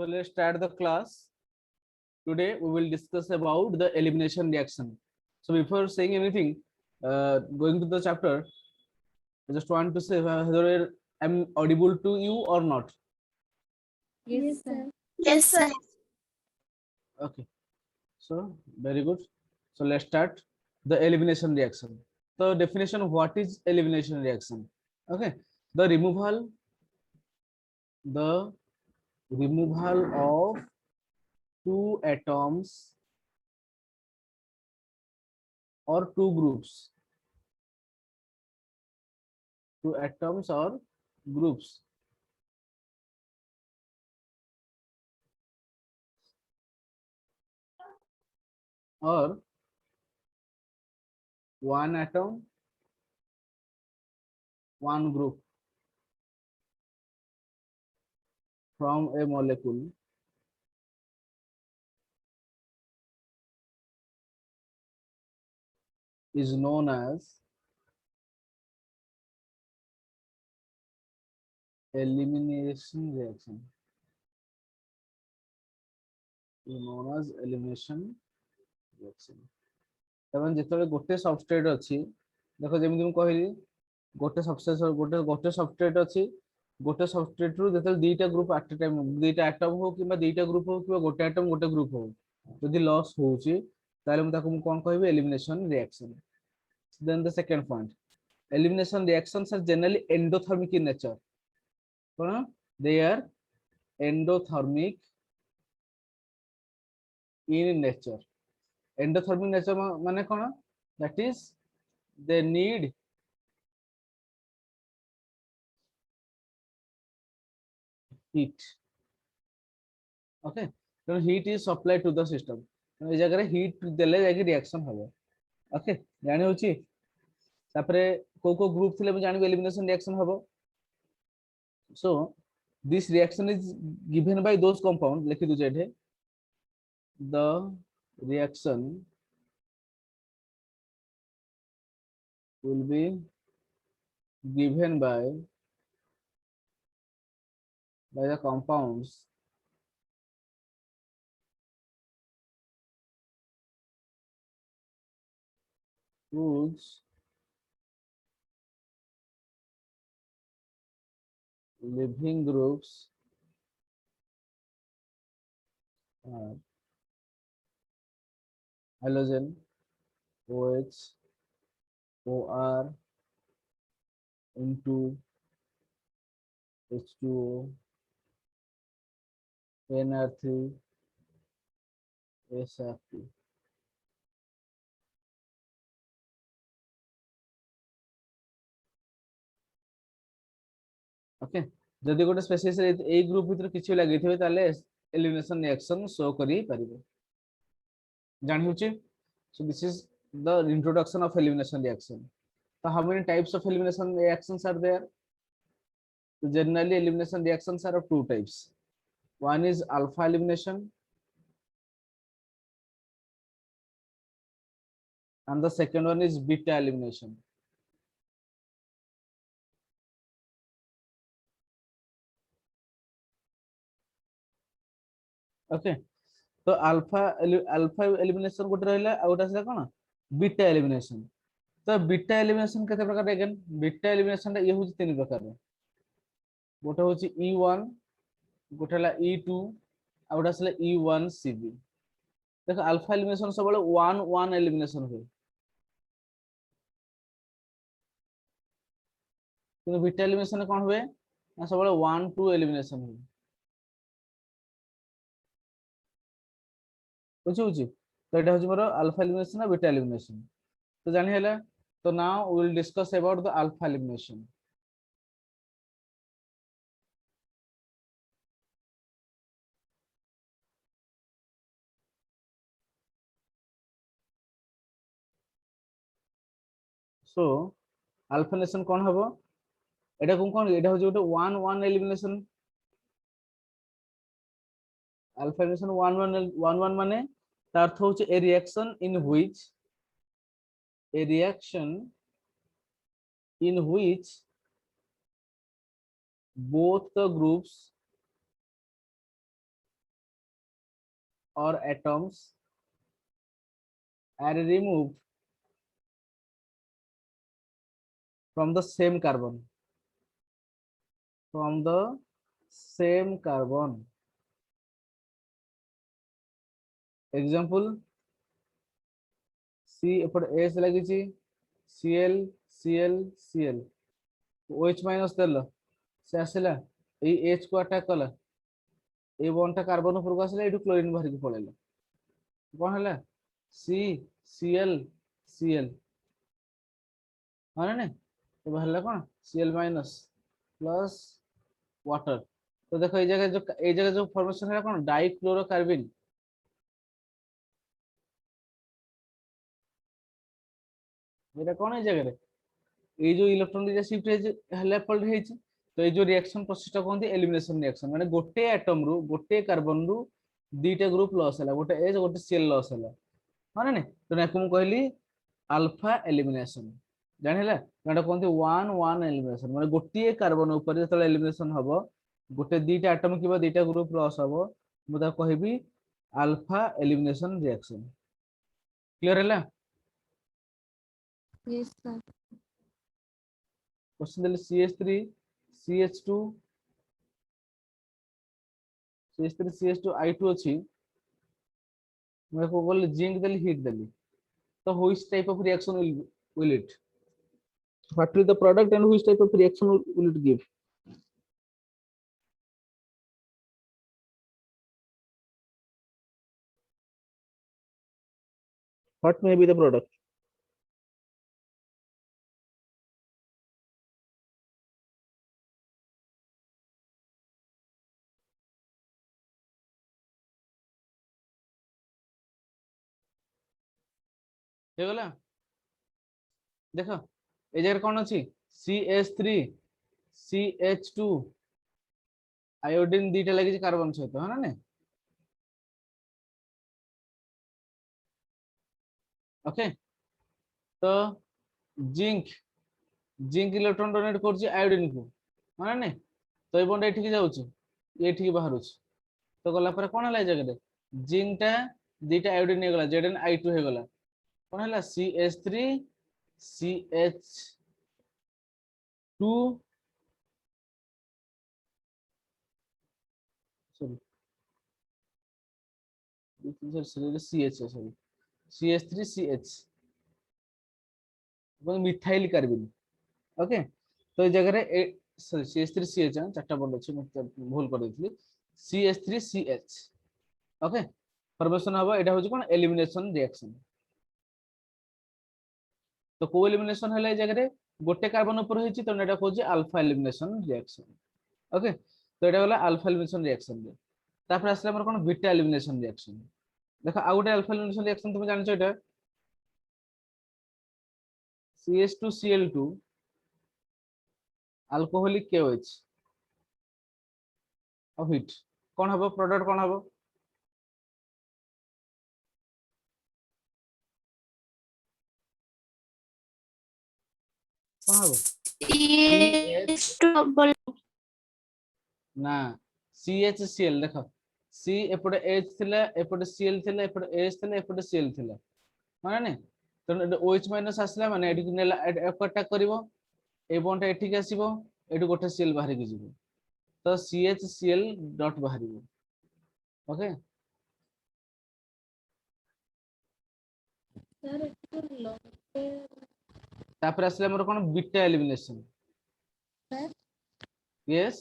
So let's start the class. Today we will discuss about the elimination reaction. So before saying anything, going to the chapter, I just want to say whether I'm audible to you or not. Yes, sir. Yes, sir. Okay. So very good. So let's start the elimination reaction. So definition: what is elimination reaction? Okay. The the removal of two atoms or two groups, two atoms or groups or one atom, one group from a molecule is known as elimination reaction. Is known as elimination reaction. ताମାନେ ଯେତେବେଳେ ଗୋଟେ ସବଷ୍ଟ୍ରେଟ ଅଛି, ଦେଖ ଯେମିତି ମୁଁ କହିଲି ଗୋଟେ ସବଷ୍ଟ୍ରେଟ ଗୋଟେ ସବଷ୍ଟ୍ରେଟ ଅଛି, ଗୋଟେ ସବଷ୍ଟ୍ରେଟ ରୁ ଯେତେବେଳେ ଦିଟା ଗ୍ରୁପ ଆଟ ଟାଇମ, ଦିଟା ଆଟମ ହଉ କିମ୍ବା ଦିଟା ଗ୍ରୁପ ହଉ କିମ୍ବା ଗୋଟେ ଆଟମ ଗୋଟେ ଗ୍ରୁପ ହଉ, ଯଦି ଲସ୍ ହଉଛି ତାହେଲେ ମୁଁ ତାକୁ ମୁଁ କଣ କହିବି? Elimination reaction. Then the second point, elimination reactions are generally endothermic in nature. They are endothermic in nature. Endothermic nature माने कौन? That is, they need heat. Okay, so heat is supplied to the system. ए जगह heat देले जाके reaction हबो. Okay, जाने होची. तापरे को ग्रुप थिले जानिबो elimination reaction हबो. So this reaction is given by those compound. लिखि दु जेठे. The reaction will be given by the compounds whose living groups are halogen, OH, OR into H2O, NR3, SR2. Okay, जदि गोटे species ए group भीतर किछि लागि थिबे ताले एलिमिनेशन रिएक्शन शो करि परिबे. जानि होछि. So this is the introduction of elimination reaction. So how many types of elimination reactions are there? So generally elimination reactions are of two types. One is alpha elimination and the second one is beta elimination. Okay, तो alpha elimination गोटे रहला आ गोटे से कोन beta elimination. तो beta elimination केते प्रकार? Again beta elimination ये होची तीन प्रकार. गोटे होची E1, गोटे हला E2 आ गोटे हला E1CB. देखो अल्फा एलिमिनेशन सब 1-1 एलिमिनेशन होय, किंतु बीटा एलिमिनेशन कोन होय ना सब 1-2 एलिमिनेशन होय. बुझी बुझी. तो एटा होची मोर अल्फा एलिमिनेशन आ बीटा एलिमिनेशन. तो जानि हैला. तो now we will discuss about the alpha elimination. So alpha elimination कोन हबो? एटा कोन एटा होची गोटे 1-1 एलिमिनेशन. अल्फा एलिमिनेशन 1-1 माने तार अर्थ होची ए reaction in which both the groups or atoms are removed from the same carbon. From the same carbon. Example, C एपट S लगी Cl Cl Cl OH minus देल से आसला ए H को अटैक कला ए बॉन्डटा carbon ऊपर को आसला एटू क्लोरीन बाहर को पळेला कोन हला C Cl Cl हां ने तो बाहरला कोन Cl माइनस प्लस वाटर तो देखो ए जगह जो फॉर्मेशन है कोन डाइक्लोरोकार्बन এটা কোন এই জায়গায় এই যে ইলেকট্রন দুইটা শিফট হয়েছে হেলাপল্ড হয়েছে তো এই যে রিঅ্যাকশন প্রসেসটা কোনটি এলিমিনেশন রিঅ্যাকশন মানে গোটে আটম রু গোটে কার্বন রু দুইটা গ্রুপ লস হলা গোটে এজ গোটে সেল লস হলা মানে নে তো না কোন কইলি আলফা এলিমিনেশন জানিলা এটা কোনটি 1 1 এলিমিনেশন মানে গোটে কার্বন উপরে যেতলে এলিমিনেশন হবো গোটে দুইটা আটম কিবা দুইটা গ্রুপ লস হবো মু তা কহিবি আলফা এলিমিনেশন রিঅ্যাকশন ক্লিয়ার হলা Yes, sir. क्वेश्चन देले CH3 CH2 CH3 CH2 I2 अछि मैं को बोल जिंक देली हीट देली तो which type of reaction will it what will the product and which type of reaction will it give what may be the product हे गला देखो ए जगह कौन अछि CH3 CH2 आयोडीन दीटा लागि कार्बन सहित है ना ने ओके तो जिंक जिंक इलेक्ट्रॉन डोनेट करछि आयोडीन को है ना तो ए बॉन्ड एठी जाउछि एठी बाहरुछि तो गला पर कोन हला ए जगह जिंक टा दीटा आयोडीन हे गला ZnI2 हे गला कोन हला CH3 CH2 sorry CH sorry CH3 CH methyl carbine okay तो जगह रे सॉरी CH3 CH चारटा बॉन्ड अछि भूल कर देथली CH3 CH ओके फॉर्मेशन हबो एटा होछि कोन एलिमिनेशन रिएक्शन तो को एलिमिनेशन हले जगह रे गोटे कार्बन ऊपर होछि तो एटा होछि अल्फा एलिमिनेशन रिएक्शन ओके तो एटा होला अल्फा एलिमिनेशन रिएक्शन रे तापर आसला हमर कोन बीटा एलिमिनेशन रिएक्शन देखो आ गोटे अल्फा एलिमिनेशन रिएक्शन तुम जानछो एटा CH2Cl2 अल्कोहलिक KOH और हीट कौन हबो प्रोडक्ट कौन हबो कौन हबो ना CHCl देखो C एपटे H थिला एपटे Cl थिला एपटे H थिला एपटे Cl थिला माने ने तो OH माइनस आसला माने एडी नेला अटैक करिवो ए बॉन्ड एठी के आसीबो एडी गोटे Cl बाहर के जिवो तो CHCl डॉट बाहरिवो ओके सर एटो लॉन्ग तापर आसला हमर कोन बीटा एलिमिनेशन सर यस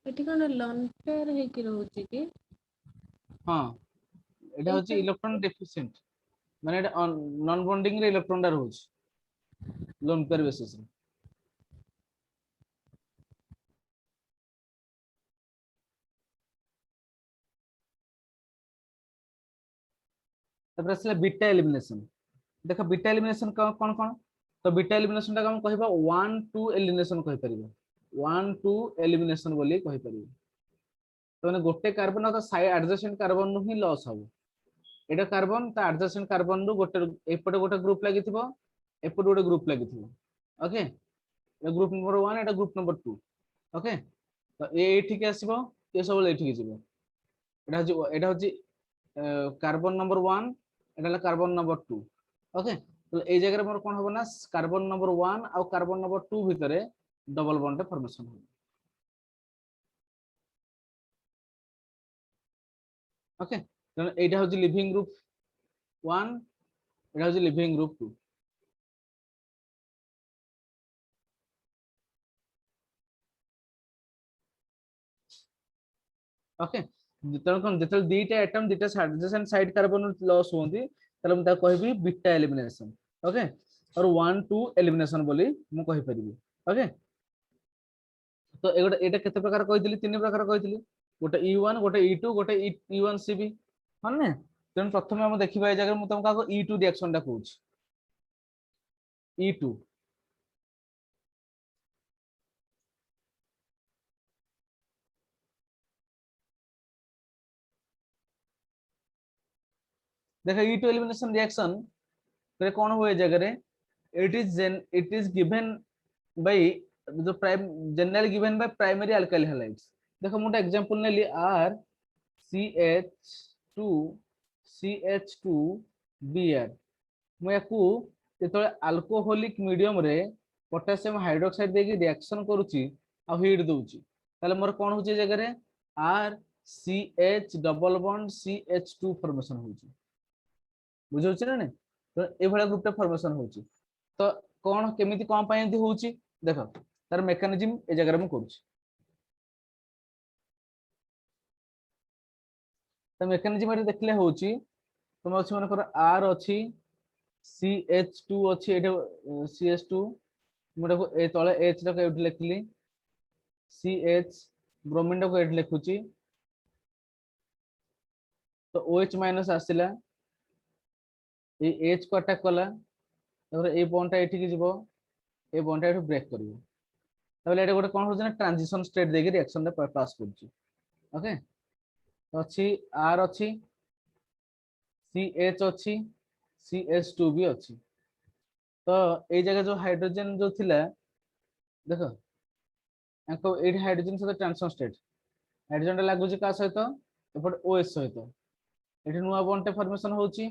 एटी कोन लॉन्ग पेयर हे कि रहउची कि हां एटा होची इलेक्ट्रॉन डेफिशिएंट माने एटा नॉन बॉन्डिंग रे इलेक्ट्रॉन डा रहउची लोन पेयर बेसिस रे तापर आसला बीटा एलिमिनेशन देखो बीटा एलिमिनेशन कोन कोन तो बीटा एलिमिनेशन टा हम कहबा 1 2 एलिमिनेशन कहि परिबो 1 2 एलिमिनेशन बोली कहि परिबो तो माने गोटे कार्बन और साइड एडजेसेंट कार्बन नु ही लॉस हबो एटा कार्बन ता एडजेसेंट कार्बन नु गोटे एपटे गोटे ग्रुप लागिथिबो एपटे गोटे ग्रुप लागिथिबो ओके ए ग्रुप नंबर 1 एटा ग्रुप नंबर 2 ओके तो ए एठी के आसीबो ए सब एठी के जिवो एटा होची कार्बन नंबर 1 एटा कार्बन नंबर 2 ओके तो ए जगह मोर कोन होबो ना कार्बन नंबर 1 और कार्बन नंबर 2 भितरे डबल बॉन्ड फॉर्मेशन हो ओके तो एटा हो लिविंग ग्रुप 1 एटा हो लिविंग ग्रुप 2 ओके जितने कोन जितने दीटा एटम दीटा एडजेसेंट साइड कार्बन लॉस होंदी तले हम ता कहबी बीटा एलिमिनेशन ओके और 1 2 एलिमिनेशन बोली मु कहि परिबी ओके तो एगोटा एटा केते प्रकार कहितली तीन प्रकार कहितली गोटे E1 गोटे E2 गोटे E1CB हन ने तेन प्रथमे हम देखिबा ए जगह मु तुमका E2 रिएक्शन टा कहूची E2 देखा E2 एलिमिनेशन रिएक्शन रे कौन हुए जगह रे इट इज गिवन बाय जो prime general given by primary alkyl halides देखो मोटा एग्जांपल नेली R CH2 CH2 Br मु याकू जेतले अल्कोहोलिक मीडियम रे पोटेशियम हाइड्रोक्साइड देकी रिएक्शन करूची आ हीट दउची ताले मोर कोन होची जगह रे R CH double bond CH2 formation होची बुझौची ना ने तो ए भला ग्रुप टा फॉर्मेशन होची तो कोन केमिति कोन पय एंती होची देखो तार मेकानिज्म ए जगह रे मु करूची तो मेकानिज्म रे देखले होची तुम अछि मन कर R अछि CH2 अछि एटा CH2 मोटा को ए तळे H रा एठी लिखली CH ब्रोमीन को एठी लिखुची तो OH माइनस आसिला ए H को अटैक कला तापर ए बॉन्ड टा एठी की जीवो ए बॉन्ड टा एठी ब्रेक करिवो तापर एटा गोटे कोन होची ना ट्रांजिशन स्टेट देकी रिएक्शन टा पास करची ओके तो अछि R अछि CH अछि CH2 भी अछि तो ए जगह जो हाइड्रोजन जो थिला देखो एको एट हाइड्रोजन सहित ट्रांजिशन स्टेट हाइड्रोजन टा लागुची का सहित एपट OH सहित एठी नुवा बॉन्ड टा फॉर्मेशन होची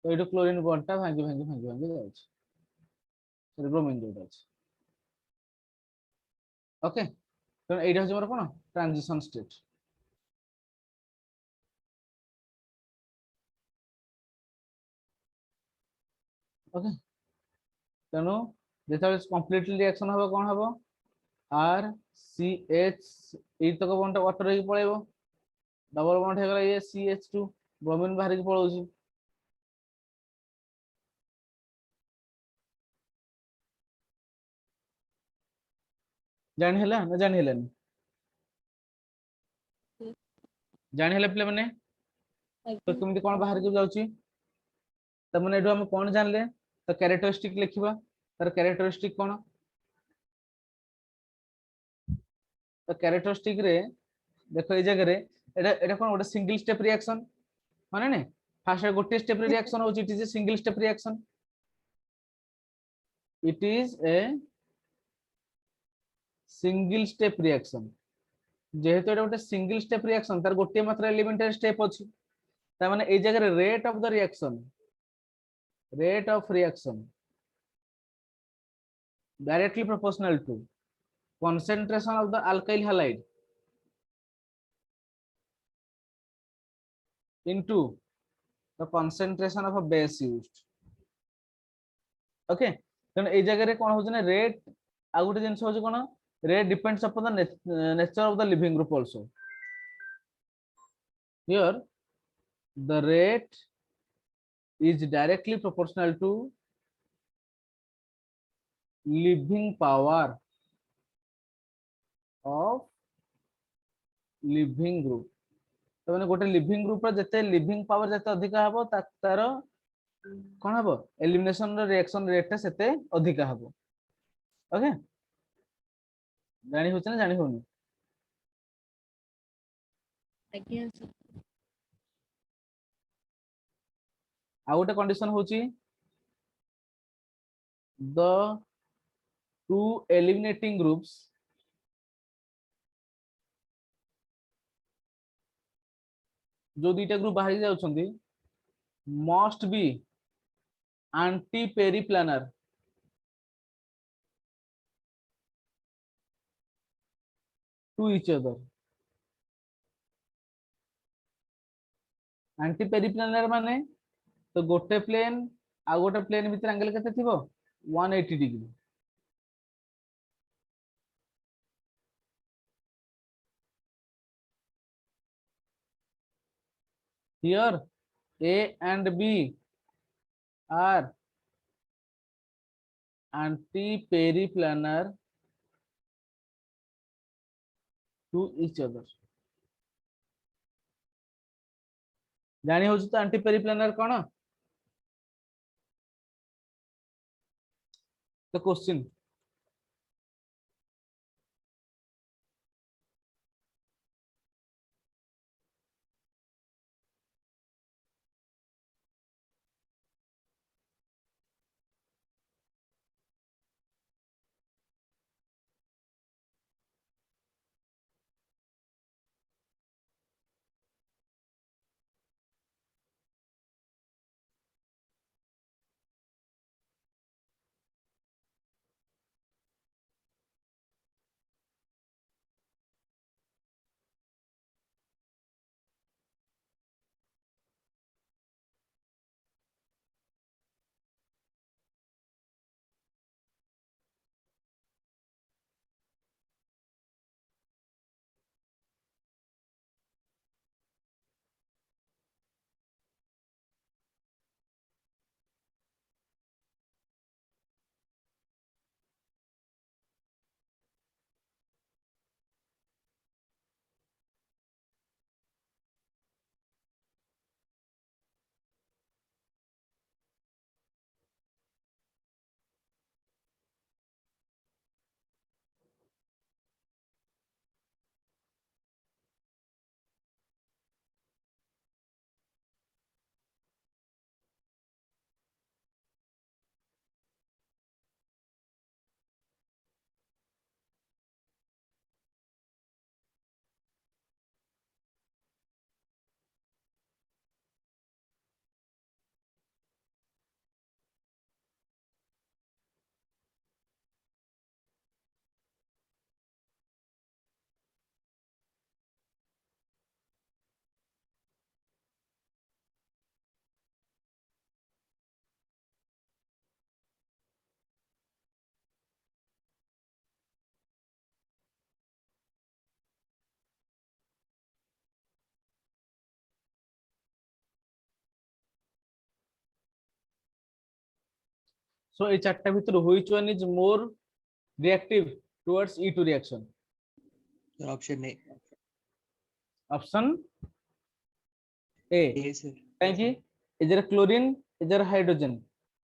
तो एठी क्लोरीन बॉन्ड टा भांगी जाउची सॉरी ब्रोमीन जोटा अछि ओके तो एटा होची मोर कोन ट्रांजिशन स्टेट ओके तेणु जेतबे कंप्लीटली रिएक्शन हबो कोन हबो R CH ए तक बॉन्ड वाटर हे पळेबो डबल बॉन्ड हे गला ये CH2 ब्रोमीन बाहर के पळौची जानि हला ना जानि हलानी जानि हला प्ले माने तो ଆଜ୍ଞା केमिति कोन बाहर के जाउची त माने एडो हम कोन जानले तो कैरेक्टरिस्टिक लिखिबा तार कैरेक्टरिस्टिक कोन तो कैरेक्टरिस्टिक रे देखो ए जगह रे एटा एटा कोन गोटे सिंगल स्टेप रिएक्शन माने ने फास्ट गोटे स्टेप रिएक्शन होची it is a single step reaction it is a single step reaction जेहेतु एटा गोटे सिंगल स्टेप रिएक्शन तार गोटे मात्र एलिमेंटरी स्टेप अछि त माने ए जगह रे rate of the reaction rate of reaction directly proportional to concentration of the alkyl halide into the concentration of a base used okay then ए जगह रे कोन होछ ना रेट आ गुटे जिंस होछ कोन rate depends upon the nature of the leaving group also here the rate is directly proportional to living power of living group तो माने गोटे लिविंग ग्रुप रे जते लिविंग पावर जते अधिक हबो तार कोन हबो एलिमिनेशन रिएक्शन रेट ता सेते अधिक हबो ओके जानि होछ ना जानि होनी ଆଜ୍ଞା sir। आ गोटे कंडीशन होची the two eliminating groups जो दुईटा ग्रुप बाहरी जाउछंती must be anti periplanar to each other. Anti periplanar माने तो गोटे प्लेन आ गोटे प्लेन भीतर एंगल केते थिबो 180 degree. Here A and B are anti-periplanar to each other। जानी होची तो एंटी पेरिप्लानर कौन? तो क्वेश्चन सो ए चारटा भीतर which one is more reactive towards E2 reaction? Option A. Option A. A sir. Thank you. इधर क्लोरीन इधर hydrogen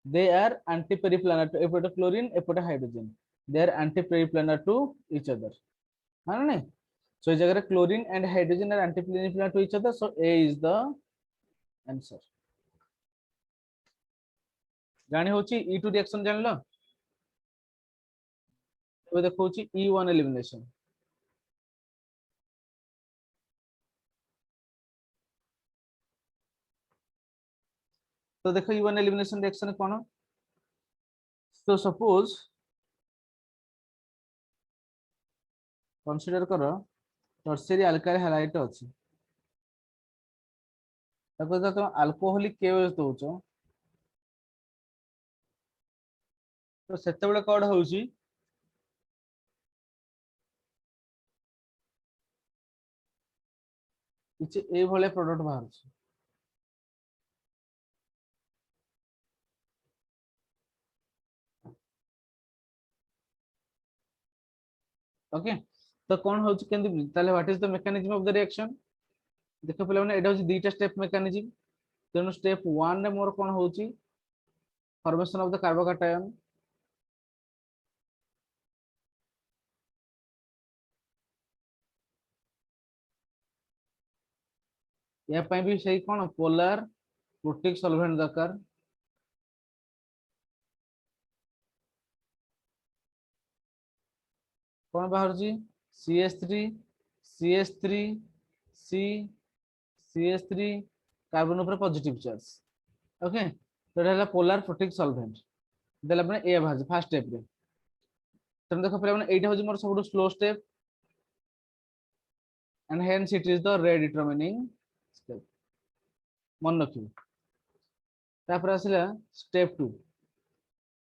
they are anti periplanar to एपोटे क्लोरीन एपोटे hydrogen they are anti periplanar to each other है ना। So इस जगह chlorine and hydrogen are anti periplanar to each other so A is the answer. जानी होची E2 reaction जानलो। तो देखो होची E1 एलिमिनेशन। तो देखो E1 एलिमिनेशन रिएक्शन कौन? तो सपोज कंसीडर करो टर्शियरी अल्काइल हैलाइड अछि ताको तुम अल्कोहलिक केओएच दउचो तो सेते बेले कोड होउची किछि ए भले प्रोडक्ट बाहर छी। ओके तो कौन होउची केंदी ताले what is the mechanism of the reaction? देखो पहले माने एटा होची दीटा स्टेप मेकानिज्म। तेनु स्टेप 1 रे मोर कोन होउची फॉर्मेशन ऑफ द कार्बोकैटायन। या पई भी सही कोन पोलर प्रोटिक सॉल्वेंट दरकार। कौन बाहर जी CH3 CH3 C CH3 carbon ऊपर पॉजिटिव चार्ज ओके तो एटा हला पोलर प्रोटिक सॉल्वेंट देला माने ए भाज फर्स्ट स्टेप रे तने देखो पहिले माने एटा होजी मोर सबटु slow step and hence it is the rate determining step मन रखियो तापर आसिला स्टेप 2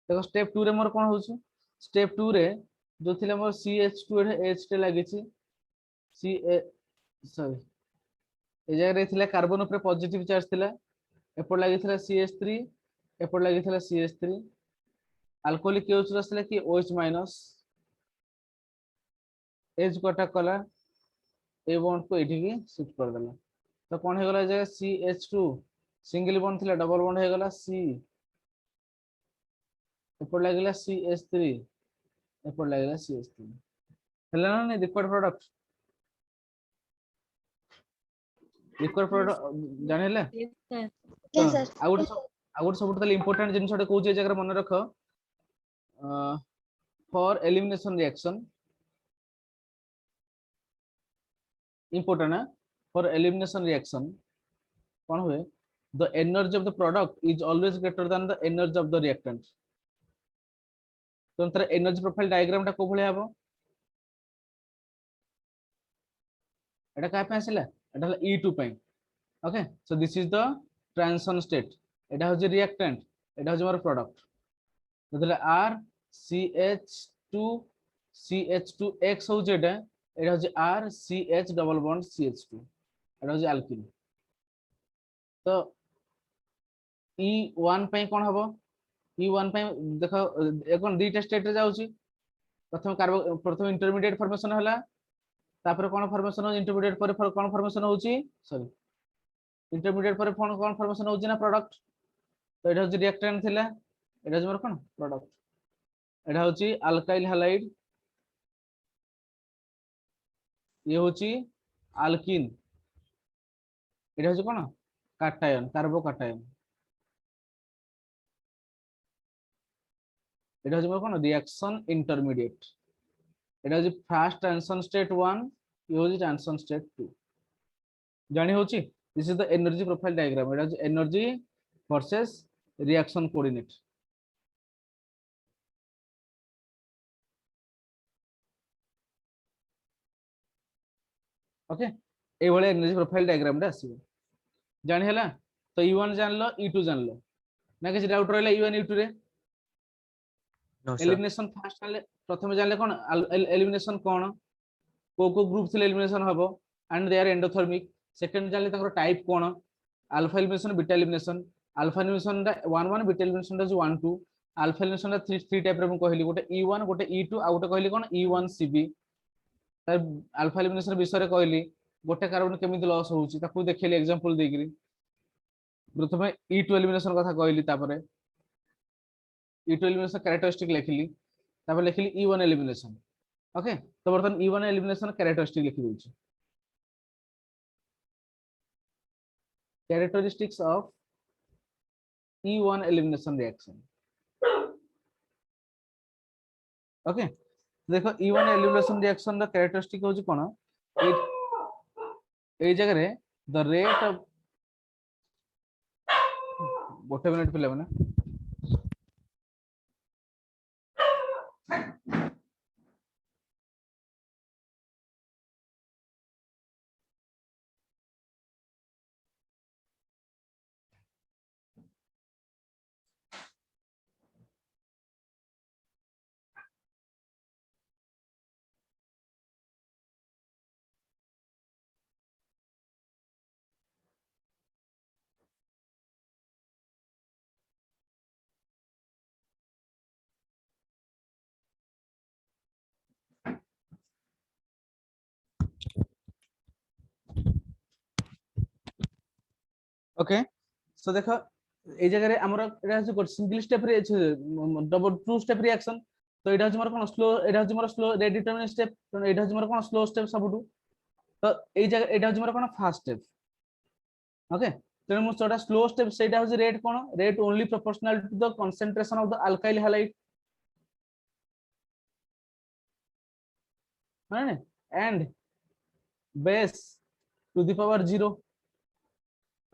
देखो स्टेप 2 रे मोर कोन होउची स्टेप 2 रे जो थिला मोर CH2 रे H टे लागिची C सॉरी ए जगह रे थिला कार्बन ऊपर पॉजिटिव चार्ज थिला एपड़ लागि थिला CH3 एपड़ लागि थिला CH3 अल्कोहलिक केउच रसले कि OH माइनस H को अटैक कला ए बॉन्ड को एठी की शिफ्ट कर देला तो कोन हे गला जगह CH2 सिंगल बॉन्ड थिला डबल बॉन्ड हे गला C एपड़ लागिला CH3 एपड़ लागिला CH3 हला ना लिक्विड प्रोडक्ट जानिले Yes, sir. Yes, sir. आउट सब तले इंपोर्टेंट जिन छोटे कोचे जगह मन रख for elimination reaction important for elimination reaction कौन हुए the energy of the product is always greater than the energy of the reactant तो अंतर एनर्जी प्रोफाइल डायग्राम टा को भले हबो एटा का पे आसिला एटा हला E2 पई okay so this is the transition state एटा हो जे रिएक्टेंट एटा हो जे मोर प्रोडक्ट तो देला R CH2 CH2X हो जेटा एटा हो जे R CH double bond CH2 एटा हो जे अल्किल तो E1 पे कोन हबो E1 पे देखो एकन दुईटा स्टेट रे जाउची प्रथम इंटरमीडिएट फॉर्मेशन हला तापर कोन फॉर्मेशन हो इंटरमीडिएट पर कोन फॉर्मेशन होची सॉरी इंटरमीडिएट पर कोन फॉर्मेशन होची ना प्रोडक्ट तो एटा हो जे रिएक्टेंट थिला एटा जे मोर कोन प्रोडक्ट एटा होची अल्काइल हैलाइड ये होची अल्किन एटा होची कोन कैटायन कार्बोकैटायन एटा होची मोर कोन रिएक्शन इंटरमीडिएट एटा होची फर्स्ट ट्रांजिशन स्टेट 1 ये होची ट्रांजिशन स्टेट 2 जानि होची this is the energy profile diagram एटा होची energy versus reaction coordinate okay ए वाले एनर्जी प्रोफाइल डायग्राम रे आसीबो जानि हला तो E1 जानलो E2 जानलो ना किछ डाउट रहला E1 E2 रे No, sir. एलिमिनेशन फास्ट जानले प्रथमे जानले कोन एलिमिनेशन कोन को ग्रुप थिले एलिमिनेशन हबो and they are endothermic second जानले तकर टाइप कोन alpha elimination beta elimination alpha elimination दा 1 1 बीटा एलिमिनेशन दा 1 2 अल्फा एलिमिनेशन दा 3 टाइप रे म कहली गोटे E1 गोटे E2 आ गोटे कहली कोन E1CB तर अल्फा एलिमिनेशन विषय रे कहली गोटे कार्बन केमिति लॉस होउची ताकू देखैली एग्जांपल देगिरी प्रथमे E2 एलिमिनेशन कथा कहली तापरे E2 एलिमिनेशन कैरेक्टरिस्टिक लिखली तापर लिखली E1 एलिमिनेशन ओके तो बर्तन E1 एलिमिनेशन कैरेक्टरिस्टिक लिखि दोची characteristics of E1 elimination reaction okay देखो E1 elimination reaction the characteristic होची कोन ए जगह रे द रेट ऑफ गोटे मिनिट पिले माने ओके सो देखो ए जगह रे हमर एटा हচ্ছে सिंगल स्टेप रे डबल टू स्टेप रिएक्शन तो एटा हচ্ছে मोर कोन स्लो एटा हচ্ছে मोर स्लो रेट डिटरमिनिंग स्टेप तो एटा हচ্ছে मोर कोन स्लो स्टेप सबटू तो ए जगह एटा हচ্ছে मोर कोन फास्ट स्टेप ओके तो मो छोटा स्लो स्टेप सेटा हচ্ছে रेट कोन rate only proportional to the concentration of the alkyl halide माने and base to the power 0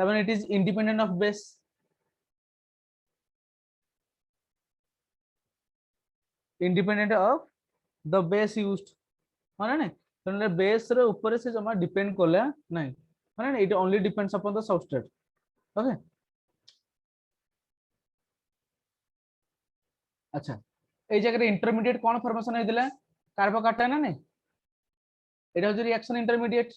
ता माने it is independent of base independent of the base used माने नै तने बेस रे ऊपर से जमा डिपेंड कोला नै माने नै it only depends upon the substrate okay अच्छा ए जगह इंटरमीडिएट कोन फॉर्मेशन हे दिला कार्बोकैटायन ना नै एटा हो reaction intermediate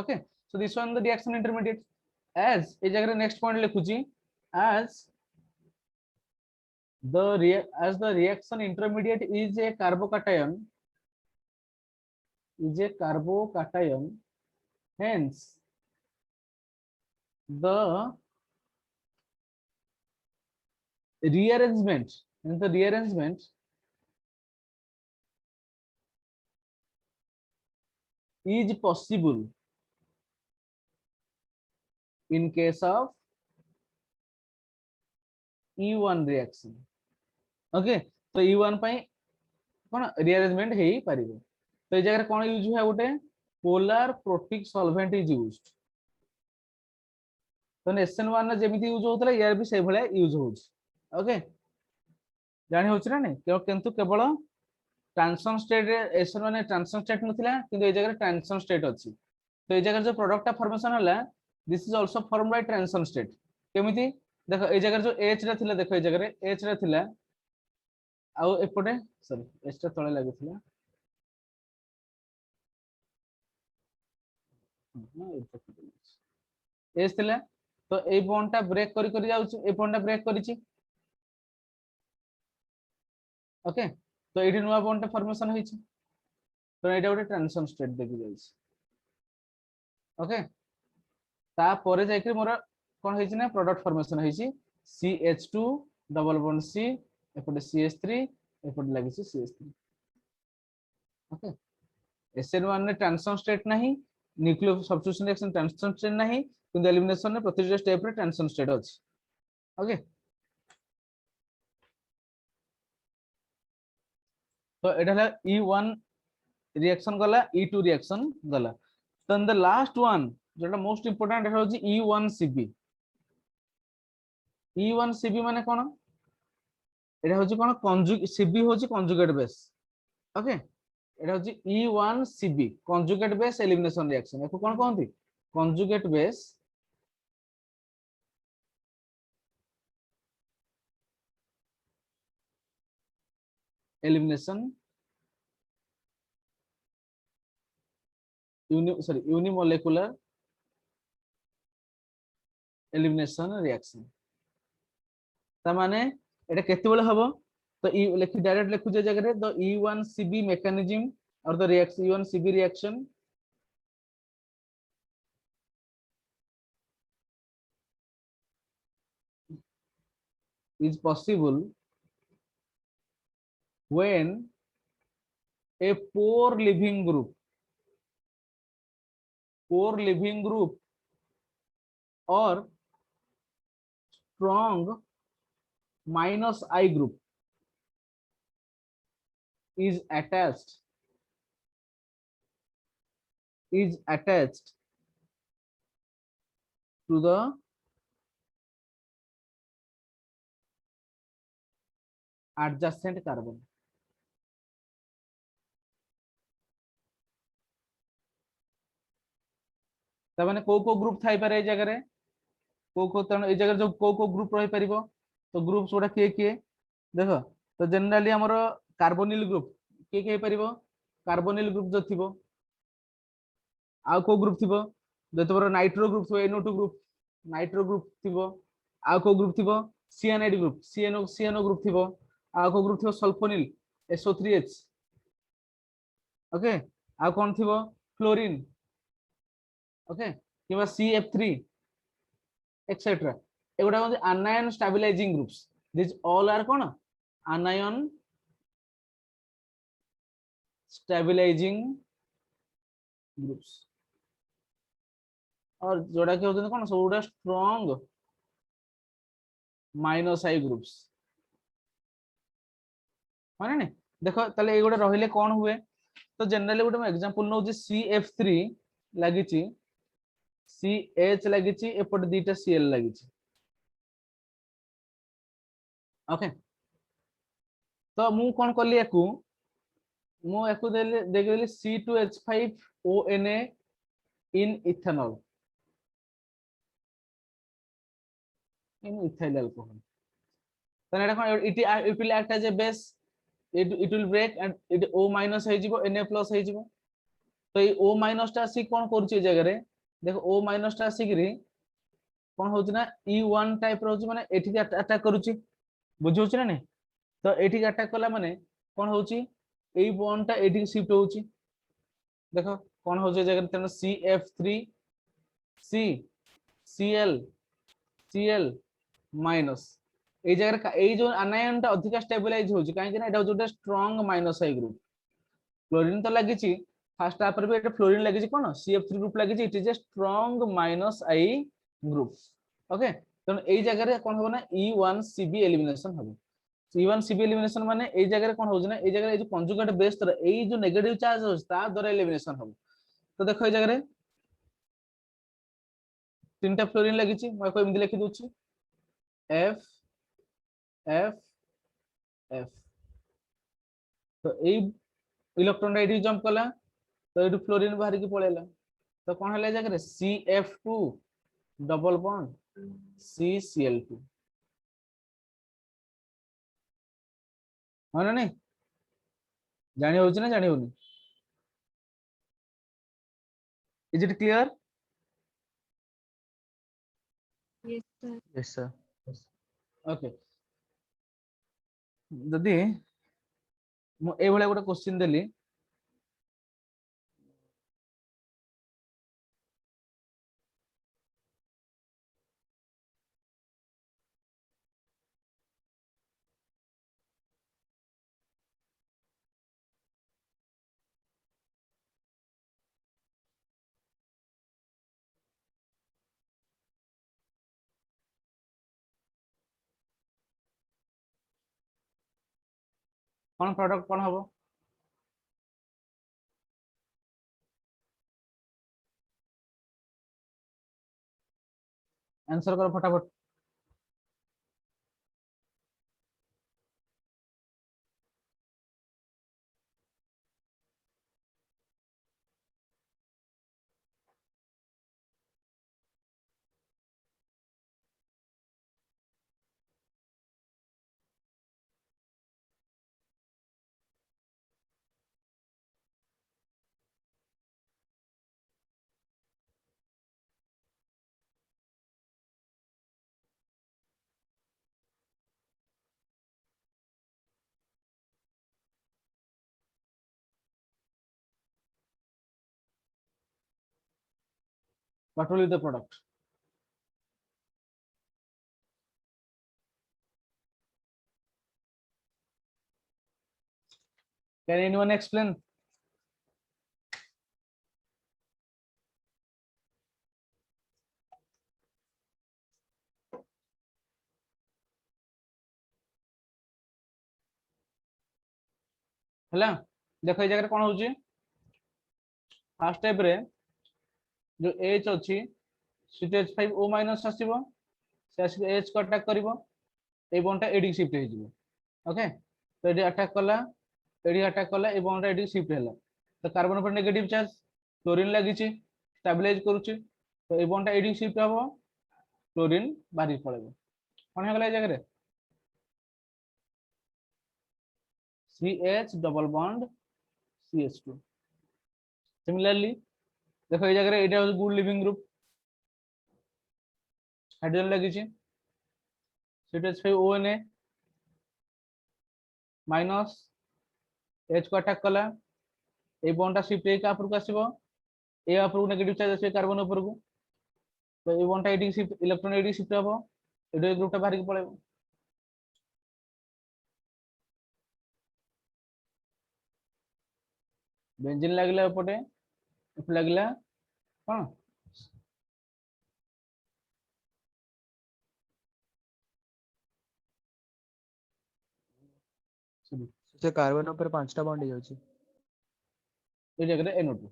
okay so this one the reaction intermediate as ए जगह next point लिखुची as the reaction intermediate is a carbocation hence the rearrangement is possible in case of E1 reaction okay तो E1 पई कोन rearrangement हेई परिबो तो ए जगह कोन use हुआ गोटे polar protic solvent is used तो SN1 ने जेमिति यूज होतला यार भी से भले यूज होछ ओके जानि होछ ना नै किंतु केवल ट्रांजिशन स्टेट रे SN1 ने ट्रांजिशन स्टेट नथिला किंतु ए जगह ट्रांजिशन स्टेट अछि तो ए जगह जो प्रोडक्ट ऑफ फॉर्मेशन होला this is also form by transition state केमिति देखो ए जगह जो H रे थिला देखो ए जगह रे H रे थिला आउ एपटे सॉरी H टा तळे लागिथिला एस थिला तो ए बॉन्ड टा ब्रेक करी जाउछ ए बॉन्ड टा ब्रेक करिछि ओके तो एठी नुवा बॉन्ड टा फॉर्मेशन होइछि तो एटा गोटे ट्रांजिशन स्टेट देखि जाइछि ओके ता परे जाय कि मोर कोन होइछि ना प्रोडक्ट फॉर्मेशन होइछि CH2 डबल बॉन्ड C एपटे CH3 एपटे लागिछि CH3 ओके SN1 ने ट्रांजिशन स्टेट नाही nucleo substitution reaction transition state नाही किंतु एलिमिनेशन ने प्रति स्टेप रे ट्रांजिशन स्टेट अछि ओके तो एटा हला E1 रिएक्शन गला E2 रिएक्शन गला देन द लास्ट वन जेटा मोस्ट इंपोर्टेंट एटा होछि E1CB E1CB माने कोन एटा होछि कोन CB होछि कंजुगेट बेस ओके एटा होछि E1CB conjugate base elimination reaction एको कोन कहंती conjugate base elimination unimolecular elimination reaction ता माने एटा केते बेले हबो तो ई लिखि डायरेक्ट लिखु जे जगह रे the E1CB mechanism or the reaction E1CB reaction is possible when a poor living group or strong minus I group is attached to the adjacent carbon ता माने को ग्रुप थाई पारे ए जगह रे को तन ए जगह जो को ग्रुप रही परिबो तो ग्रुप्स ओडा के देखो तो जनरली हमर कार्बोनिल ग्रुप के परिबो कार्बोनिल ग्रुप जो थिबो आ को ग्रुप थिबो जो तोर नाइट्रो ग्रुप थिबो NO2 ग्रुप नाइट्रो ग्रुप थिबो आ को ग्रुप थिबो सियानाइड ग्रुप CNO ग्रुप थिबो आ को ग्रुप थिबो सल्फोनिल SO3H ओके आ कोन थिबो क्लोरीन ओके किबा CF3 एक्सेट्रा एगुडा होती anion stabilizing groups these all are cone anion stabilizing groups और जोड़ा के होते कोन soda strong minus I groups माने ने देखो ताले ये गोटे रहिले कौन हुए तो जनरली गोटे एग्जांपल नौ CF3 लागिची CH लागिची एपट दीटा Cl लागिची ओके तो मु कौन कली याकू मु याकू देली C2H5ONA in ethanol in ethyl alcohol तो एटा कोन it will act as a base it will break and it O minus है जीवो Na plus है जीवो तो ये O minus टा सी कौन करूची जगह रे देखो O minus टा सी गिरी कौन होची ना E1 टाइप रहउची माने एठी अटैक करूची बुझौची ना नहीं तो एठी अटैक कला माने कौन होची ए बॉन्ड टा एठी शिफ्ट होची देखो कौन होची जगह तेन CF3 C Cl Cl minus এই জায়গায় এই যে আনায়নটা অধিক স্টেবিলাইজ হচ্ছে কারণ না এটা হচ্ছে একটা strong minus I group chlorine তো লাগিছি ফার্স্ট আপরে भी এটা ফ্লোরিন লাগিছি কোন CF3 গ্রুপ লাগিছি it is a strong minus I group okay কারণ এই জায়গায় কোন হবে না E1CB এলিমিনেশন হবে E1CB এলিমিনেশন মানে এই জায়গায় কোন হচ্ছে না এই জায়গায় এই যে কনজুগেট বেস দ্বারা এই যে নেগেটিভ চার্জ হচ্ছে তার দ্বারা এলিমিনেশন হবে তো দেখো এই জায়গায় তিনটা ফ্লোরিন লাগিছি মই কো এমনি লিখি দউছি F F F तो এই ইলেকট্রনটা এটি জম্প কলা তো এটু ফ্লোরিন বাহারি কি পড়েলা তো কোন হলা জায়গা রে CF2 ডবল বন্ড CCl2 হয় না নাই জানি হচ্ছে না জানি হউনি is it clear Yes, sir. Yes, sir. Okay যদি মু এই ভলিয়া গোটা কোশ্চেন দেলি কোন প্রোডাক্ট কোন হবো आंसर करो फटाफट what will be the product can anyone explain हला देखो ए जगह कोन होची फर्स्ट स्टेप रे जो H अछि CH5O माइनस आसीबो से आसी H को अटैक करिवो ए बॉन्डटा एडी शिफ्ट हे जिवो ओके तो एडी अटैक कला ए बॉन्डटा एडी शिफ्ट हैला तो कार्बन पर नेगेटिव चार्ज क्लोरीन लागिची स्टेबलाइज करूची तो ए बॉन्डटा एडी शिफ्ट हबो क्लोरीन बाहरी पळेबो कोन हे गला ए जगह रे CH double bond CH2 similarly देखो ये जगह एटा गुड लिविंग ग्रुप हाइड्रोजन लगी CH5ONA माइनस H को अटैक कला ए बॉन्डटा शिफ्ट हे का ऊपर आसीबो ए ऊपर नेगेटिव चार्ज आसीबो कार्बन ऊपर को तो ए बॉन्डटा एडी शिफ्ट इलेक्ट्रॉन एडी शिफ्ट हबो एडो ग्रुपटा बाहर के पळेबो बेंजीन लागला एपटे लागला कोन से कार्बन ऊपर 5टा बॉन्ड जाउची। ए जगह रे NO2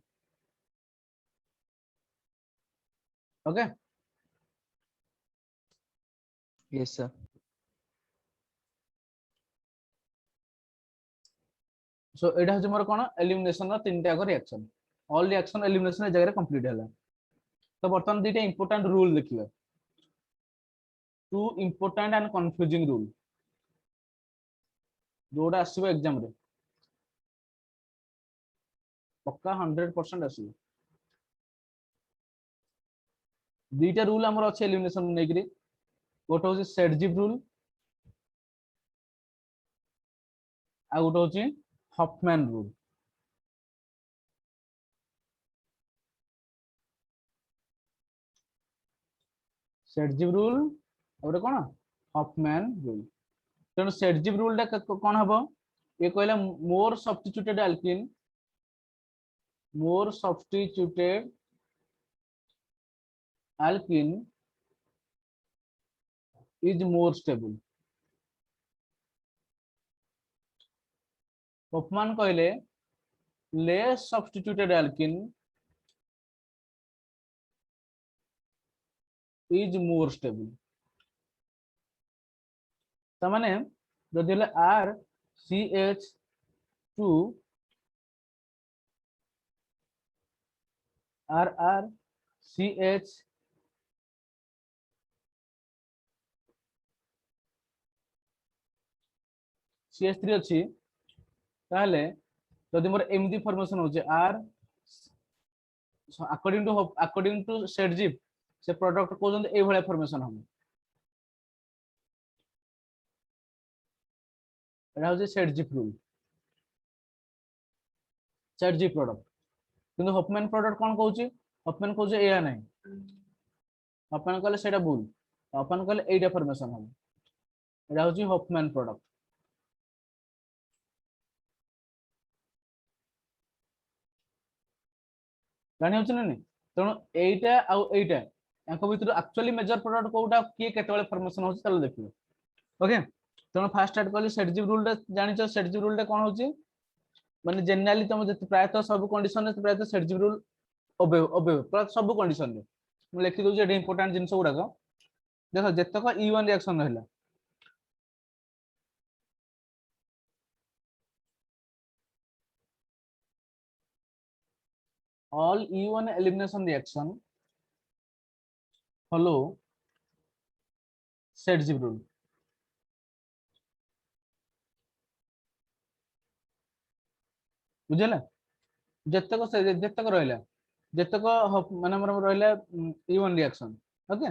ओके यस सर। सो एटा हजे मोर कोन एलिमिनेशन रो तीनटा को रिएक्शन ऑल रिएक्शन एलिमिनेशन ए जगह कंप्लीट होला तो बर्तन दीटा इंपोर्टेंट रूल देखिबा two important and confusing rule जोड़ा आसीबो एग्जाम रे पक्का 100% आसीबो दीटा रूल हमर अछि एलिमिनेशन नेगरी गोटे होची सेडजिप रूल आ गोटे होची हफमैन रूल सेडजिप रूल और कोन हफमैन रूल तेणु सेडजिप रूल टा कोन हबो ये कहला मोर substituted alkene is more stable Huffman कहले less substituted alkene is more stable तमाने जदि हले RCH2 RRCH CH3 अछि ताहले जदि मोर एमडी फॉर्मेशन होचे R अकॉर्डिंग टू सेडजिप से प्रोडक्ट को जंत ए भले फॉर्मेशन हम एटा होचे सेडजिप रूल सेडजिप प्रोडक्ट किंतु हफमैन प्रोडक्ट कोन कहूची हफमैन कहूचे एया नहीं हफमैन कहले सेटा भूल हफमैन कहले एटा फॉर्मेशन हम एटा होची हफमैन प्रोडक्ट जानि होची ना नहीं तेणु एटा आ एटा यांको भितर एक्चुअली मेजर प्रोडक्ट कोटा किए केतेबेले फॉर्मेशन होची चलो देखिबो ओके तेणु फास्ट स्टार्ट करली सेडजिप रूल रे जानिचो सेडजिप रूल रे कोन होची माने जनरली तुम जति प्रायतः सब कंडीशन रे प्रायतः सेडजिप रूल ओबे प्राय सब कंडीशन रे मैं लिखि दउ जे एटा इंपोर्टेंट जिंस गुडा को देखो जतक E1 रिएक्शन रहला all E1 elimination reaction follow Saytzeff rule बुझला जतक रहला जतक माने हमर रहला E1 रिएक्शन ओके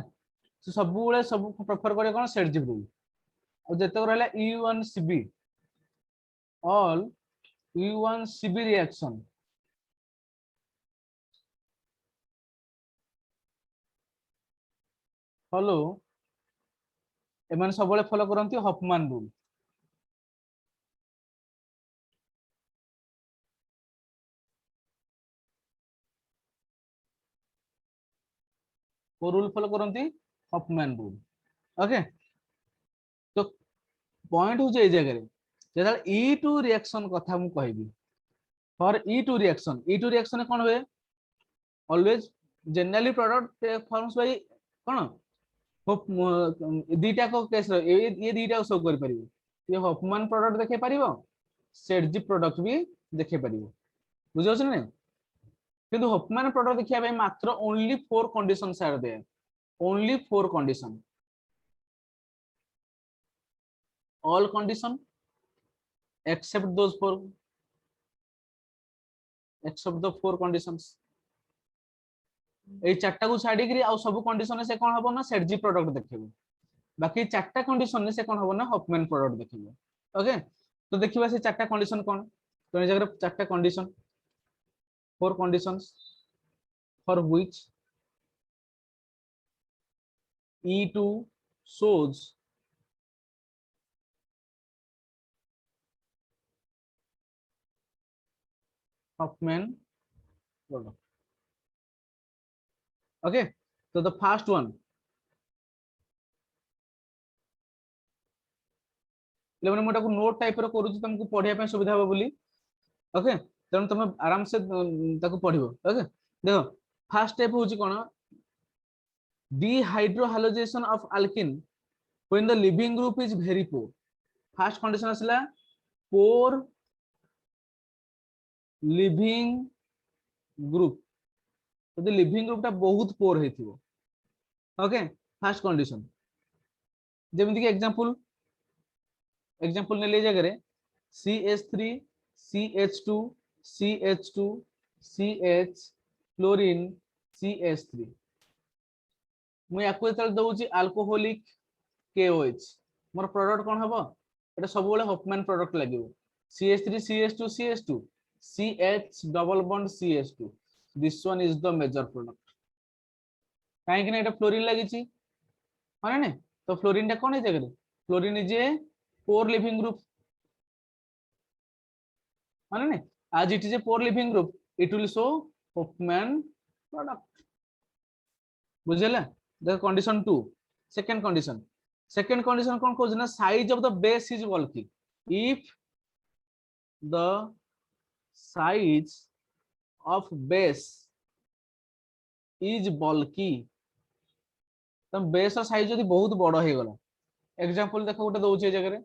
तो सब बेले सब प्रेफर करे कोन सेडजिप रूल और जतक रहला E1CB all E1CB reaction follow एमान सब बेले फॉलो करंती हफमैन रूल को रूल फॉलो करंती हफमैन रूल ओके तो पॉइंट हो जाए जगह रे जदा E2 रिएक्शन कथा मु कहबी फॉर E2 रिएक्शन कोन होए always generally product forms by कोन दीटा को केस ये दीटा शो कर परिबो ये हफमैन प्रोडक्ट देखे परिबो सेडजिप प्रोडक्ट भी देखे परिबो बुझौ छ नै किंतु हफमैन प्रोडक्ट देखिया भाई मात्र only 4 conditions are there only 4 condition all condition except those 4 except the 4 conditions ए चारटा को छाडी करी आ सब कंडीशन से कोन हबो ना सेडजिप प्रोडक्ट देखिबो बाकी चारटा कंडीशन से कोन हबो ना हफमैन प्रोडक्ट देखिबो ओके तो देखिबा से चारटा कंडीशन कोन तो ए जगह चारटा condition 4 conditions for which E2 shows Huffman product. Okay, so the first one ପିଲାମାନେ ମୁଁ ଏଟାକୁ ନୋट टाइप ର करूची तुमको पढिया ପାଇଁ सुविधा हो बोली ओके तेणु तुम आराम से ताको पढिबो ओके देखो फर्स्ट स्टेप होची कोन dehydrohalation of alkene when the living group is very poor first condition आसला poor living group यदि लिविंग ग्रुप टा बहुत पोर हेथिबो ओके फर्स्ट कंडीशन जेमिति कि एग्जांपल ने ले जगह रे CH3 CH2 CH2 CH chlorine CH3 मु याको तल दउची अल्कोहलिक KOH मोर प्रोडक्ट कोन हबो एटा सब बेले हॉफमैन प्रोडक्ट लागिवो CH3 CH2 CH2 CH double bond CH2 this one is the major product काहे कि एटा फ्लोरीन लागिची माने ने तो फ्लोरीन टा कोन हे जगह रे fluorine is a poor leaving group माने ने as it is a poor living group it will show Hofmann product बुझला द कंडीशन 2 सेकंड कंडीशन कोन खोज ना size of the base is bulky if the size of base is bulky तो base size जदी बहुत बड़ हे गला example देखो गोटे दउचे ए जगह रे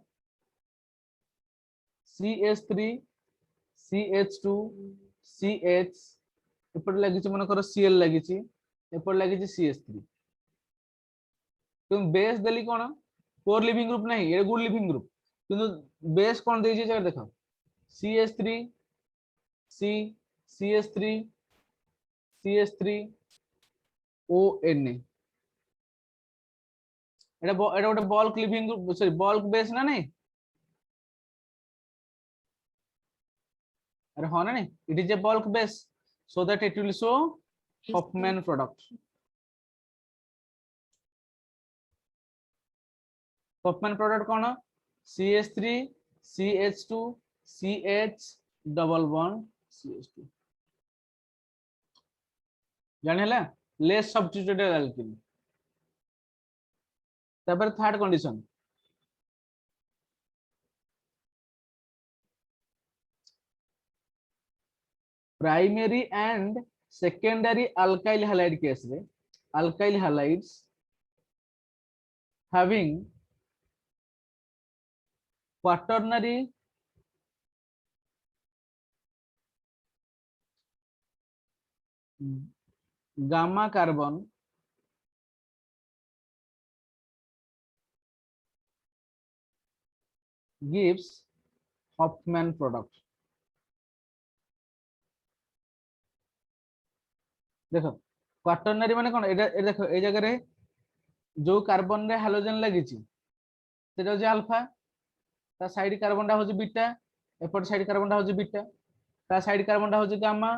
CH3 CH2 CH एपट लागिची मन कर Cl लागिची एपट लागिची CH3 तुम बेस देली कोन पोर लिविंग ग्रुप नहीं ये गुड लिविंग ग्रुप किंतु बेस कोन देजी जगह देखो CH3 C CH3 CH3 ONA एटा गोटे bulk leaving group sorry bulk base ना नहीं अरे हाँ ना नहीं it is a bulk base so that it will show Hofmann product Hofmann product कौन CH3 CH2 CH double bond CH2 जान हैला लेस सब्स्टिट्यूटेड एल्कीन तबर third condition primary and secondary alkyl halide case रे alkyl halides having quaternary gamma carbon gives Hofmann product देखो quaternary माने कोन एटा देखो ए जगह रे जो कार्बन रे हाइड्रोजन लागिची सेटा जे अल्फा ता साइड कार्बन टा होची बीटा एपट साइड कार्बन टा होची बीटा ता साइड कार्बन टा होची गामा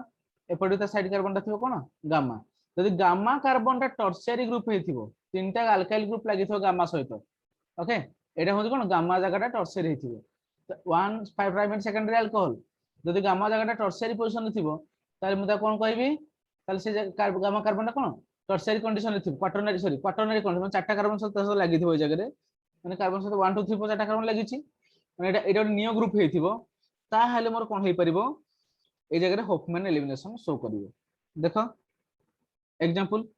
एपट ता साइड कार्बन टा थिबो कोन गामा यदि गामा कार्बन टा टर्शियरी ग्रुप हेथिबो तीनटा अल्काइल ग्रुप लागिथो गामा सहित ओके एटा होची कोन गामा जगह टा टर्शियरी हेथिबो 1 5 प्राइमरी सेकेंडरी अल्कोहल यदि गामा जगह टा टर्शियरी पोजीशन थिबो ताले मुदा कोन कहबी ताले से गामा कार्बन टा कोन टर्शियरी कंडीशन रे थिबो क्वाटरनरी सॉरी क्वाटरनरी कंडीशन चारटा कार्बन सहित लागिथो ए जगह रे माने कार्बन सहित 1 2 3 4 चारटा कार्बन लागिची माने एटा नियो ग्रुप हेथिबो ता हाले मोर कोन हे परिबो ए जगह रे हॉफमैन एलिमिनेशन शो करिवो देखो एग्जांपल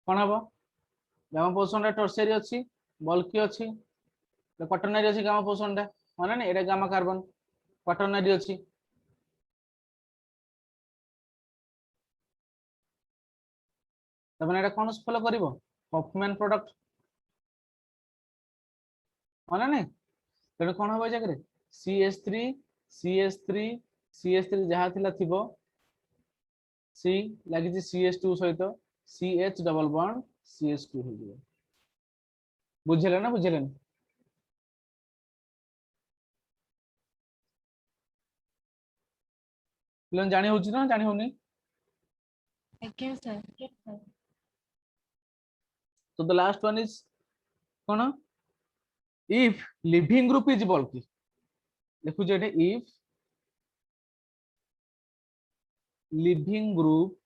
कोन हबो गामा पोजीशन रे टर्शियरी अछि बल्की अछि क्वाटरनरी अछि गामा पोजीशन रे माने ने एटा गामा कार्बन क्वाटरनरी अछि तबने एटा कोन फॉलो करिवो हॉफमैन प्रोडक्ट माने ने तेरे कोन हबो जगह रे CH3 CH3 CH3 जहा थिला थिबो C लागिछि CH2 सहित CH डबल बॉन्ड CH2 हो जिवो बुझिले ना ପିଲାମାନେ ଜାଣି ହଉଛି ନା ଜାଣି ହଉନି? ଆଜ୍ଞା sir. So the last one is कौन? If living group is bulky, देखो जे if living group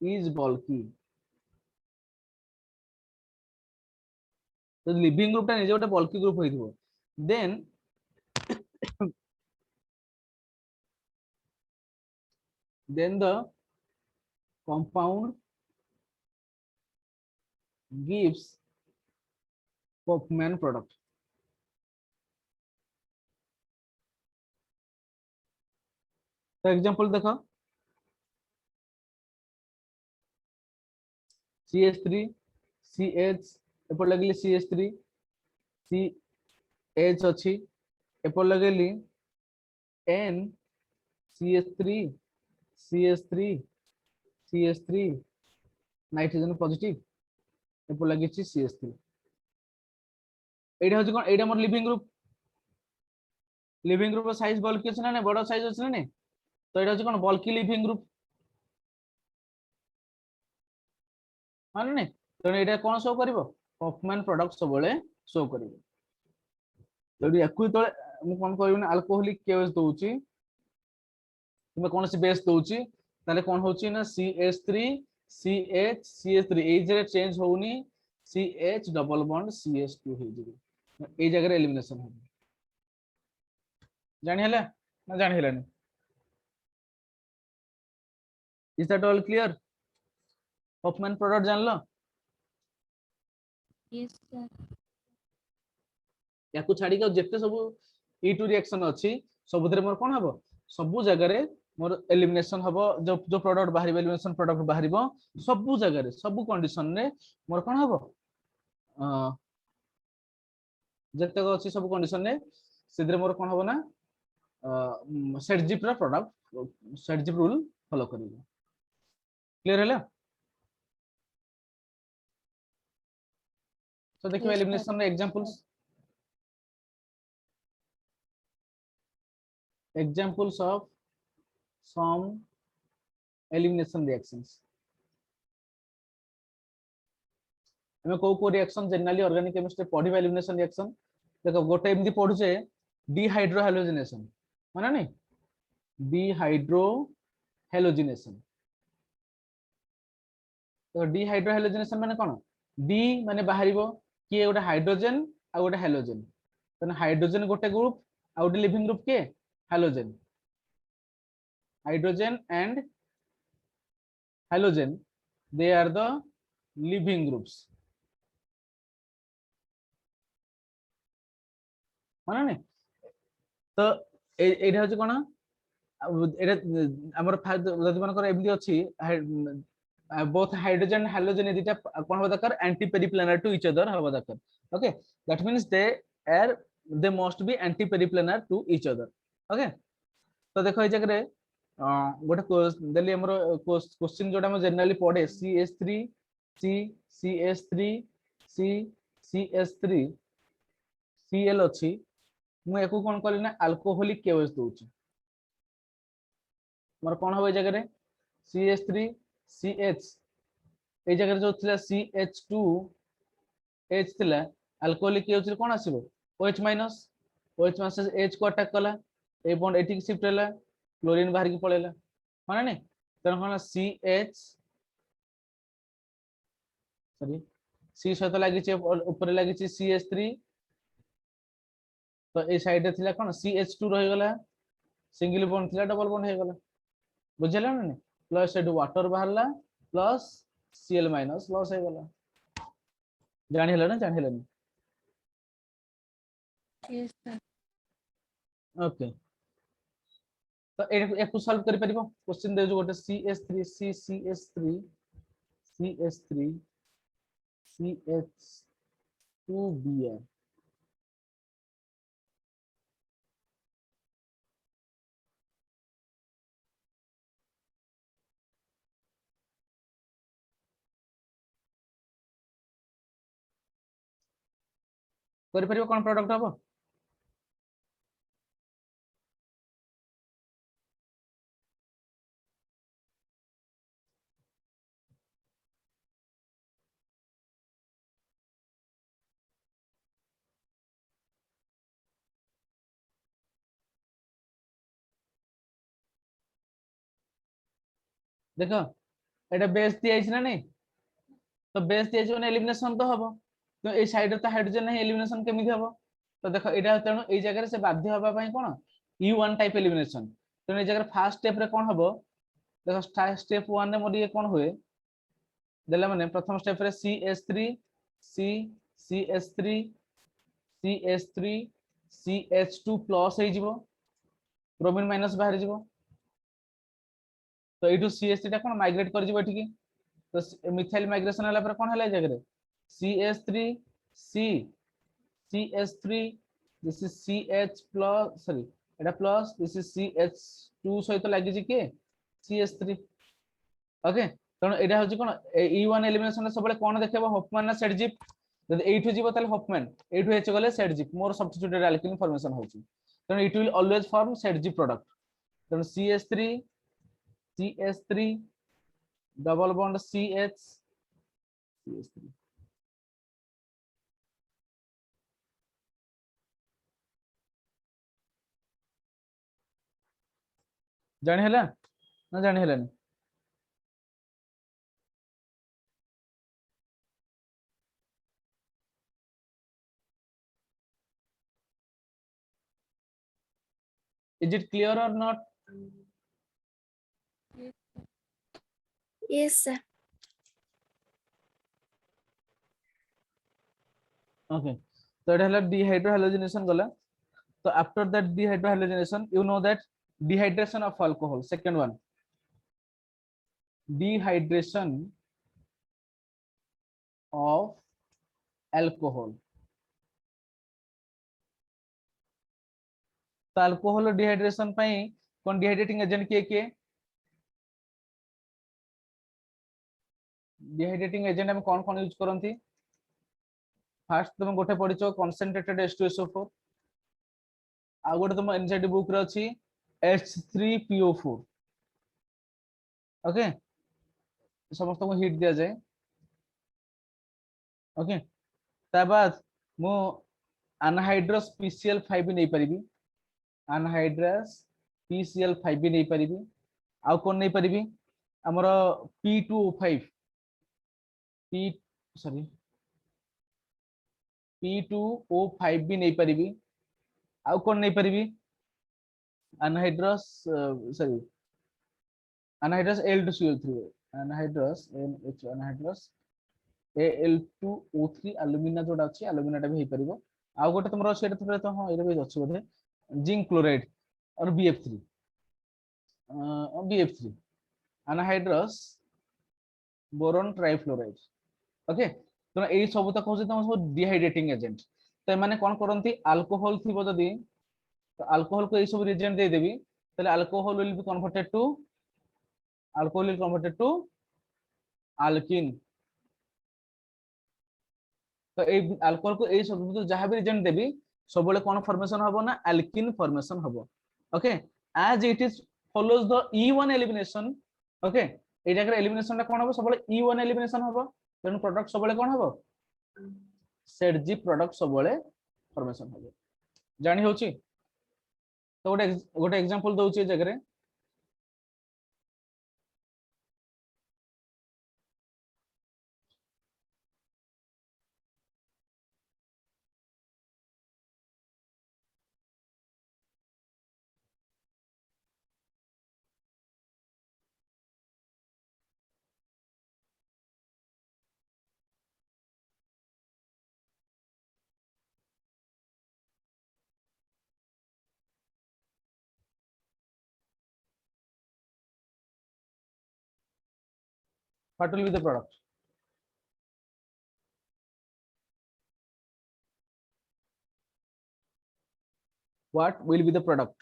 is bulky, तो living group टा निजे गोटे bulky group होइथिबो, then the compound gives Hoffman product. तो एग्जांपल देखो CH3 CH एपर लगली CH3 CH अछि एपर लगली N CH3 CH3 CH3 nitrogen positive एपर लगी छी CH3 एटा होची कोन एटा मोर लिविंग ग्रुप साइज बल्कि अछि ना बड़ साइज अछि ना तो एटा होची कोन बल्कि लिविंग ग्रुप माने नै तो एटा कोन शो करिवो हॉफमैन प्रोडक्ट सब बेले शो करिवो जदि एकु तो मु कोन कहबिन अल्कोहलिक केस दोउची किबा कोनसी बेस दोउची ताले कोन होची ना CH3 CH CH3 ए जे चेंज होउनी CH डबल बॉन्ड CH2 हे जिवो ए जगह एलिमिनेशन हो जानि हला ना जानि हलानी is that all clear Hofmann product जानलो यस सर। याकू छाडी के जेते सब E2 रिएक्शन अछि सबुतरे मोर कोन हबो सबु जगह रे मोर एलिमिनेशन हबो जो जो प्रोडक्ट बाहरिबो एलिमिनेशन प्रोडक्ट बाहरिबो सबु जगह रे सबु कंडीशन रे मोर कोन हबो जेते अछि सब कंडीशन रे सिधरे मोर कोन हबो ना सेट जिप रा product Saytzeff rule follow करिवो क्लियर हला तो देखियो यस सर। एलिमिनेशन रे examples of some elimination reactions हमें को रिएक्शन जनरली ऑर्गेनिक केमिस्ट्री पढ़िबा एलिमिनेशन रिएक्शन देखो गोटे एमदी पढुचे डिहाइड्रो हैलोजिनेशन माने नहीं डिहाइड्रो हैलोजिनेशन तो डिहाइड्रो हैलोजिनेशन माने कोन डी माने बाहरिबो कि गोटे हाइड्रोजन आ गोटे हैलोजन तने हाइड्रोजन गोटे ग्रुप आ गोटे लिविंग ग्रुप के halogen hydrogen and halogen they are the living groups माने नहीं तो एटा होची कोन एटा हमर जदि मन कर एमदी अछि both hydrogen and halogen एदिटा कोन हो दरकार एंटी पेरिप्लेनर टू ईच अदर हो दरकार okay that means they must be anti periplanar to each other okay तो देखो ए जगह रे गोटे देली हमर क्वेश्चन जोटा हम जनरली पढ़े CH3 C CH3 C CH3 Cl अछि मु एको कोन कली ना अल्कोहलिक केस दोउची मोर कोन हो ए जगह रे CH3 CH ए जगह जो थिला CH2 H थिला अल्कोहलिक केस कोन आसीबो OH minus OH minus H को अटैक कला ए बॉन्ड एटी शिफ्ट होला क्लोरीन बाहर की पळेला माने नहीं तन कोन CH सॉरी C सहित लागि चे ऊपर लागि चे CH3 तो ए साइड रे थिला कोन CH2 रहि गला सिंगल बॉन्ड थिला डबल बॉन्ड हे गला बुझला ना प्लस एड वाटर बाहरला प्लस Cl माइनस लॉस हे गला जानि हला ना जानि हला यस सर। ओके तो एक सॉल्व करि परिबो क्वेश्चन दे जो गोटे CH3 C CH3 CH3 CH2Br करि परिबो कोन प्रोडक्ट हबो देखो एटा बेस दिया ना नहीं, तो बेस दिया माने एलिमिनेशन तो हबो, तो ए साइड रे तो हाइड्रोजन नहीं, एलिमिनेशन केमिति हबो? तो देखो एटा तेणु ए जगह से बाध्य हबा पई कोन U1 टाइप एलिमिनेशन। तेणु ए जगह फर्स्ट स्टेप रे कोन हबो? देखो स्टेप 1 रे मोर ये कोन हुए देला माने प्रथम स्टेप रे CH3 C CH3 CH3 CH2 plus हे जिवो, ब्रोमीन माइनस बाहर जिवो, तो एटू CH3 टा कोन माइग्रेट कर जिवो एठिकी, तो मिथाइल माइग्रेशन हला पर कोन हला ए जगह रे CH3 C CH3, this is CH plus, sorry এটা plus, this is CH2 সহিত লাগিছি কি CH3। ওকে, কারণ এটা হচ্ছে কোন E1 এলিমিনেশন সবলে কোন দেখাবো হফম্যান না সেট জিপ, যদি এইটু যাব তাহলে হফম্যান, এইটু হেচে গলে Saytzeff, more substituted alkene formation হচ্ছে, কারণ it will always form Saytzeff product. কারণ CH3 CH3 double bond CH CH3, জানি হলা না জানি হলানি? Is it clear or not? Yes, sir. Okay, so it has dehydrohalonization gala. So after that dehydrohalonization, you know that dehydration of alcohol, second one, dehydration of alcohol। तो alcohol dehydration पाई कौन dehydrating agent किए dehydrating agent हम कौन कौन use करंती? First तुम गोटे पढिचो concentrated H2SO4, आ गोटे तुम एनसीईआरटी बुक रे अछि H3PO4। ओके, समस्त को हिट दिया जाए। ओके, ता बाद मु अनहाइड्रस PCl5 भी नहीं परिबी, अनहाइड्रस PCl5 भी नहीं परिबी, आ कोन नहीं परिबी हमर P2O5 P सॉरी P2O5 भी नहीं परिबी, आ कोन नहीं परिबी anhydrous sorry anhydrous Al2CO3, anhydrous NH anhydrous Al2O3 alumina जोडा अछि, एल्युमिना टा भी हे परिबो। आ गोटे तुमरो सेट तो हां एरे भी अछि बोधे जिंक क्लोराइड और BF3 BF3 anhydrous boron trifluoride. Okay, तो ए सब तक होछि तम सब डिहाइड्रेटिंग एजेंट। तो माने कोन करंती अल्कोहल थिबो जदी, तो अल्कोहल को ए सब रिएजेंट दे देबी, तले alcohol will be converted to alkene. तो ए अल्कोहल को ए सब तो जहां भी रिएजेंट देबी सब बेले कोन फॉर्मेशन हबो ना अल्कीन फॉर्मेशन हबो। Okay, as it is follows the E1 elimination. Okay, ए जगह एलिमिनेशन ता कोन हबो सब बेले E1 एलिमिनेशन हबो, तेन प्रोडक्ट सब बेले कोन हबो सेट जी प्रोडक्ट सब बेले फॉर्मेशन हबो। जानि होची? तो गोटे एग्जांपल दउची जगह रे, what will be the product? What will be the product?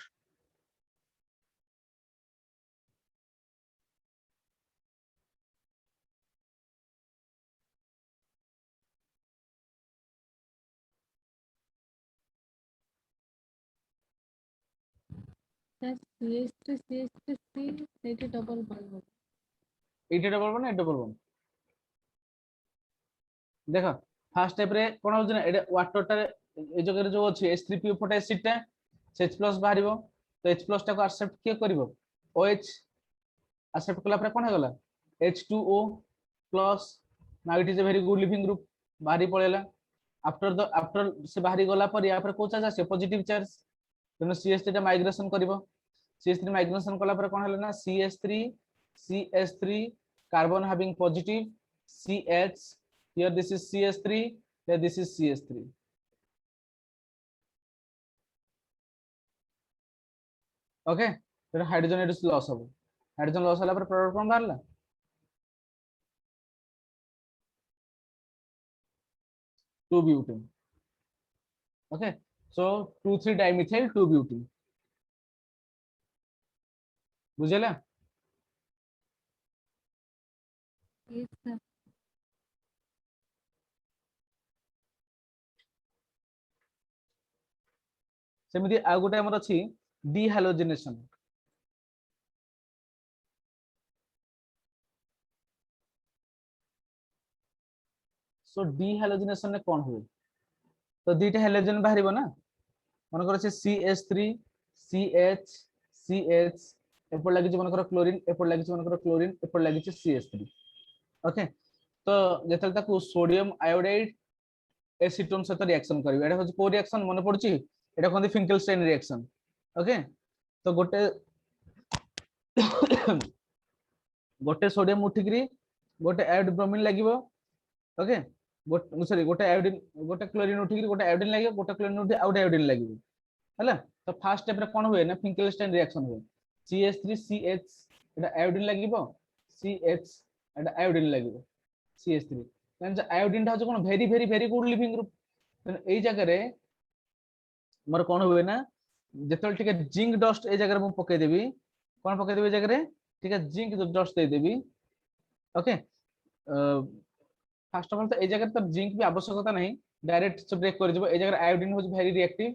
CH3 ସେଇଠି ଡବଲ ବଣ୍ଡ ହବ। এইটা ডবল বন্ড, এটা ডবল বন্ড। देखो फर्स्ट स्टेप रे कोन हो ना एटा वाटर टा ए जगह रे जो अछि H3PO4 एसिड टा H+ बाहरिबो, तो H+ टा को एक्सेप्ट के करिवो OH, एक्सेप्ट कला पर कोन हे गला H2O plus now it is a very good leaving group बाहरी पळेला आफ्टर से बाहरी गला पर या पर को चार्ज आसे पॉजिटिव चार्ज तेनो CH3 टा माइग्रेशन करिवो CH3 माइग्रेशन कला पर कोन हला ना CH3 carbon having positive CH here this is CH3 here this is CH3 okay फिर हाइड्रोजन एटू लॉस हो हाइड्रोजन लॉस होला पर प्रोडक्ट कोन बाहरला 2 butane okay so 2,3 dimethyl 2 butane बुझेला यस सर। सेमिति आ गोटे हमर अछि डिहालोजिनेशन सो डिहालोजिनेशन ने कोन हुए तो दुईटा हेलोजन बाहरिबो ना मन कर CH3 CH CH एपड़ लागि मन कर क्लोरीन एपड़ लागि मन कर क्लोरीन एपड़ लागि CH3 ओके तो जेतल ताकू सोडियम आयोडाइड एसीटोन सहित रिएक्शन करिवे एटा होची को रिएक्शन मन पड़ची एटा कोन फिंकेलस्टाइन रिएक्शन ओके तो गोटे गोटे सोडियम उठिकरी गोटे आयोडीन ब्रोमीन लागिवो ओके गोटे सॉरी गोटे आयोडीन गोटे क्लोरीन उठिकरी गोटे आयोडीन लागिवो गोटे क्लोरीन उठी आउट आयोडीन लागिवो हला तो फर्स्ट स्टेप रे कोन हुए ना फिंकेलस्टाइन रिएक्शन हुए CH3CH एटा आयोडीन लागिवो CH एटा आयोडीन लागिवो CH3 मींस आयोडीन टा कोन very very very good leaving group एई जगह रे मोर कोन हुए ना जेतल ठीक जिंक डस्ट ए जगह रे मु पके देबी कोन पके देबी जगह रे ठीक है zinc dust they Devi okay first of all तो ए जगह तो जिंक भी आवश्यकता नहीं डायरेक्ट से ब्रेक कर दिबो ए जगह आयोडीन हो वेरी रिएक्टिव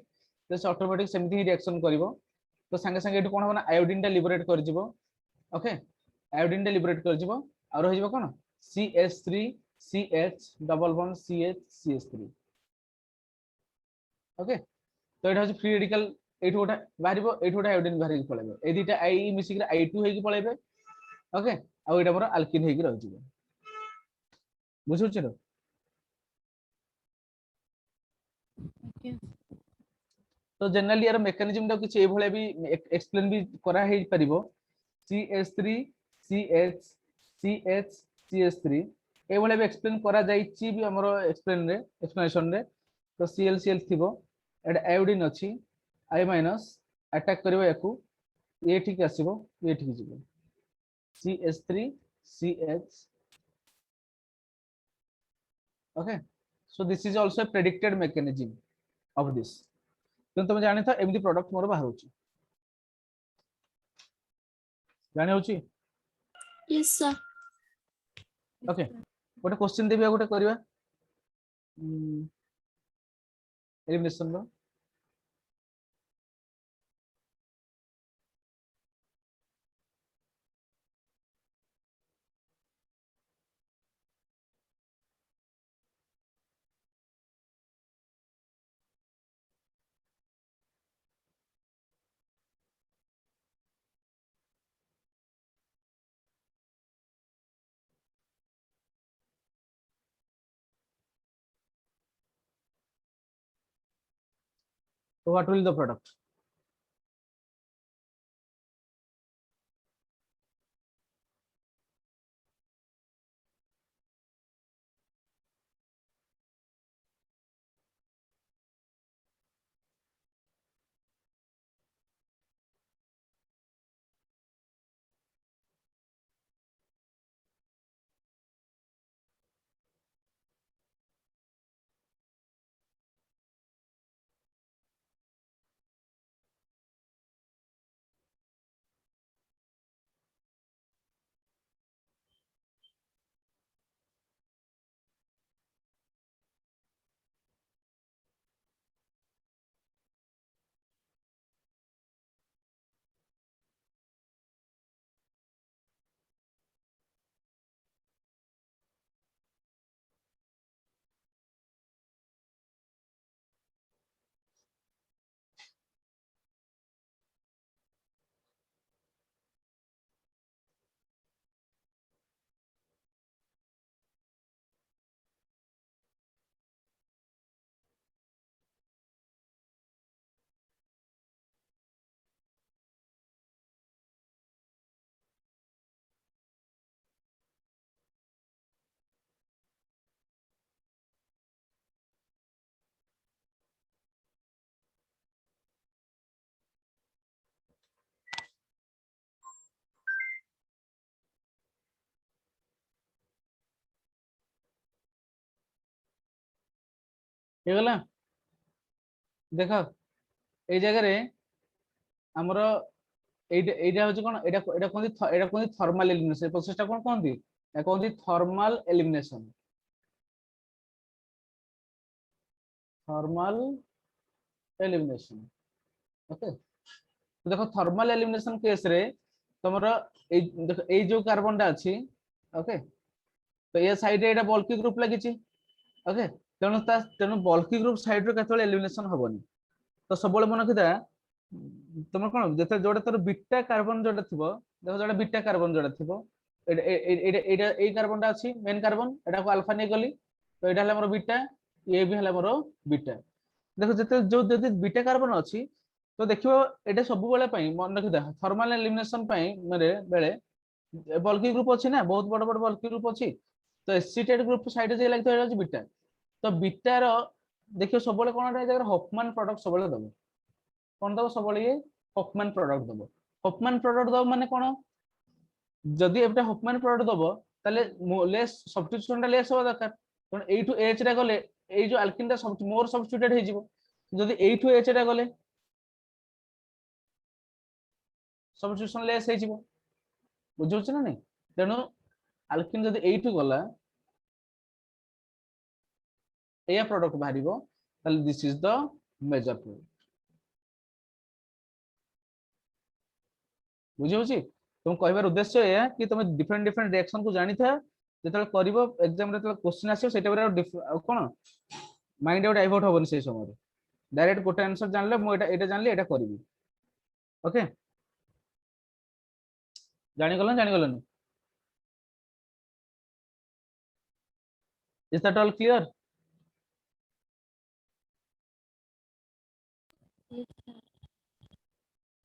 तो से ऑटोमेटिक सेमती ही रिएक्शन करिवो तो संगे संगे एटु कोन हो ना आयोडीन टा लिबरेट कर जिवो ओके आयोडीन टा लिबरेट कर जिवो और हो जिवो कोन CH3 CH double bond CH CH3 okay तो एटा फ्री रेडिकल एठु गोटा बाहरिबो एठु गोटा आयोडीन बाहरि पळेबो ए दिटा आई मिसिक I2 हेकी पळेबे ओके आ एटा मोर अल्किन हेकी रह जिवो बुझुछ रो ओके तो जनरली यार मेकानिज्म टा किछ ए भले भी एक्सप्लेन भी करा हे परिबो CH3 CH CH CH3 ए भले भी एक्सप्लेन करा जाईची भी हमरो एक्सप्लेन रे एक्सप्लेनेशन रे तो ClCl थिबो एड आयोडीन अछि I माइनस अटैक करबो याकू ए ठीक आसीबो ए ठीक जिवो CH3 CH okay so this is also a predicted mechanism of this तो तुम जानि था एमदी प्रोडक्ट मोर बाहर होची जानि होची यस सर ओके गोटे क्वेश्चन देबी गोटे करबा एलिमिनेशन रो so what will the product हे गला देखो ए जगह रे हमर एटा होची कोन एटा कोन थर्मल एलिमिनेशन प्रोसेस टा कोन कोनती या कोनती थर्मल एलिमिनेशन ओके तो देखो थर्मल एलिमिनेशन केस रे तमरो ए जो कार्बन टा अछि ओके तो ये साइड रे एटा बल्की ग्रुप लागि छि ओके तेणु बल्की ग्रुप साइड रे केतले एलिमिनेशन हबनी तो सबले मन रखिदा तुम कोन जते जोडे तोर बीटा कार्बन जोडे थिबो देखो जोडे बीटा कार्बन जोडे थिबो एटा ए कार्बन टा अछि मेन कार्बन एटा को अल्फा नै गली तो एटा हला हमर बीटा ये भी हला हमर बीटा देखो जते जो जते बीटा कार्बन अछि तो देखियो एटा सब बेले पई मन रखिदा थर्मल एलिमिनेशन पई मेरे बेले बल्की ग्रुप अछि ना बहुत बड़ बड़ बल्की ग्रुप अछि तो एसिटेट ग्रुप साइड जे लागतो एटा अछि बीटा तो बीटा रो देखियो सब बेले कोन एटा जगह हॉफमैन प्रोडक्ट सब बेले दबो कोन दबो सब बेले ये हॉफमैन प्रोडक्ट दबो हॉफमैन प्रोडक्ट दबो माने कोन जदि एटा हॉफमैन प्रोडक्ट दबो ताले लेस सब्स्टिट्यूशन टा लेस हो दरकार कोन ए टू एच रे गले ए जो अल्किन टा सब मोर सब्स्टिट्यूटेड हे जिवो जदि ए टू एच रे गले सब्स्टिट्यूशन लेस हे जिवो बुझुछ ना नहीं तेणु अल्किन जदि ए टू गला ए प्रोडक्ट बाहरिबो ताले this is the major product बुझियोछि तुम कहबार उद्देश्य है कि तुम डिफरेंट डिफरेंट रिएक्शन को जानि था जेतले करिवो एग्जाम रे तले क्वेश्चन आसीयो सेटा बेर कोन माइंड आउट डाइवर्ट होबन से समय डायरेक्ट गोटे आंसर जानले मो एटा जानले एटा करिवि ओके जानि गलन इज दैट ऑल क्लियर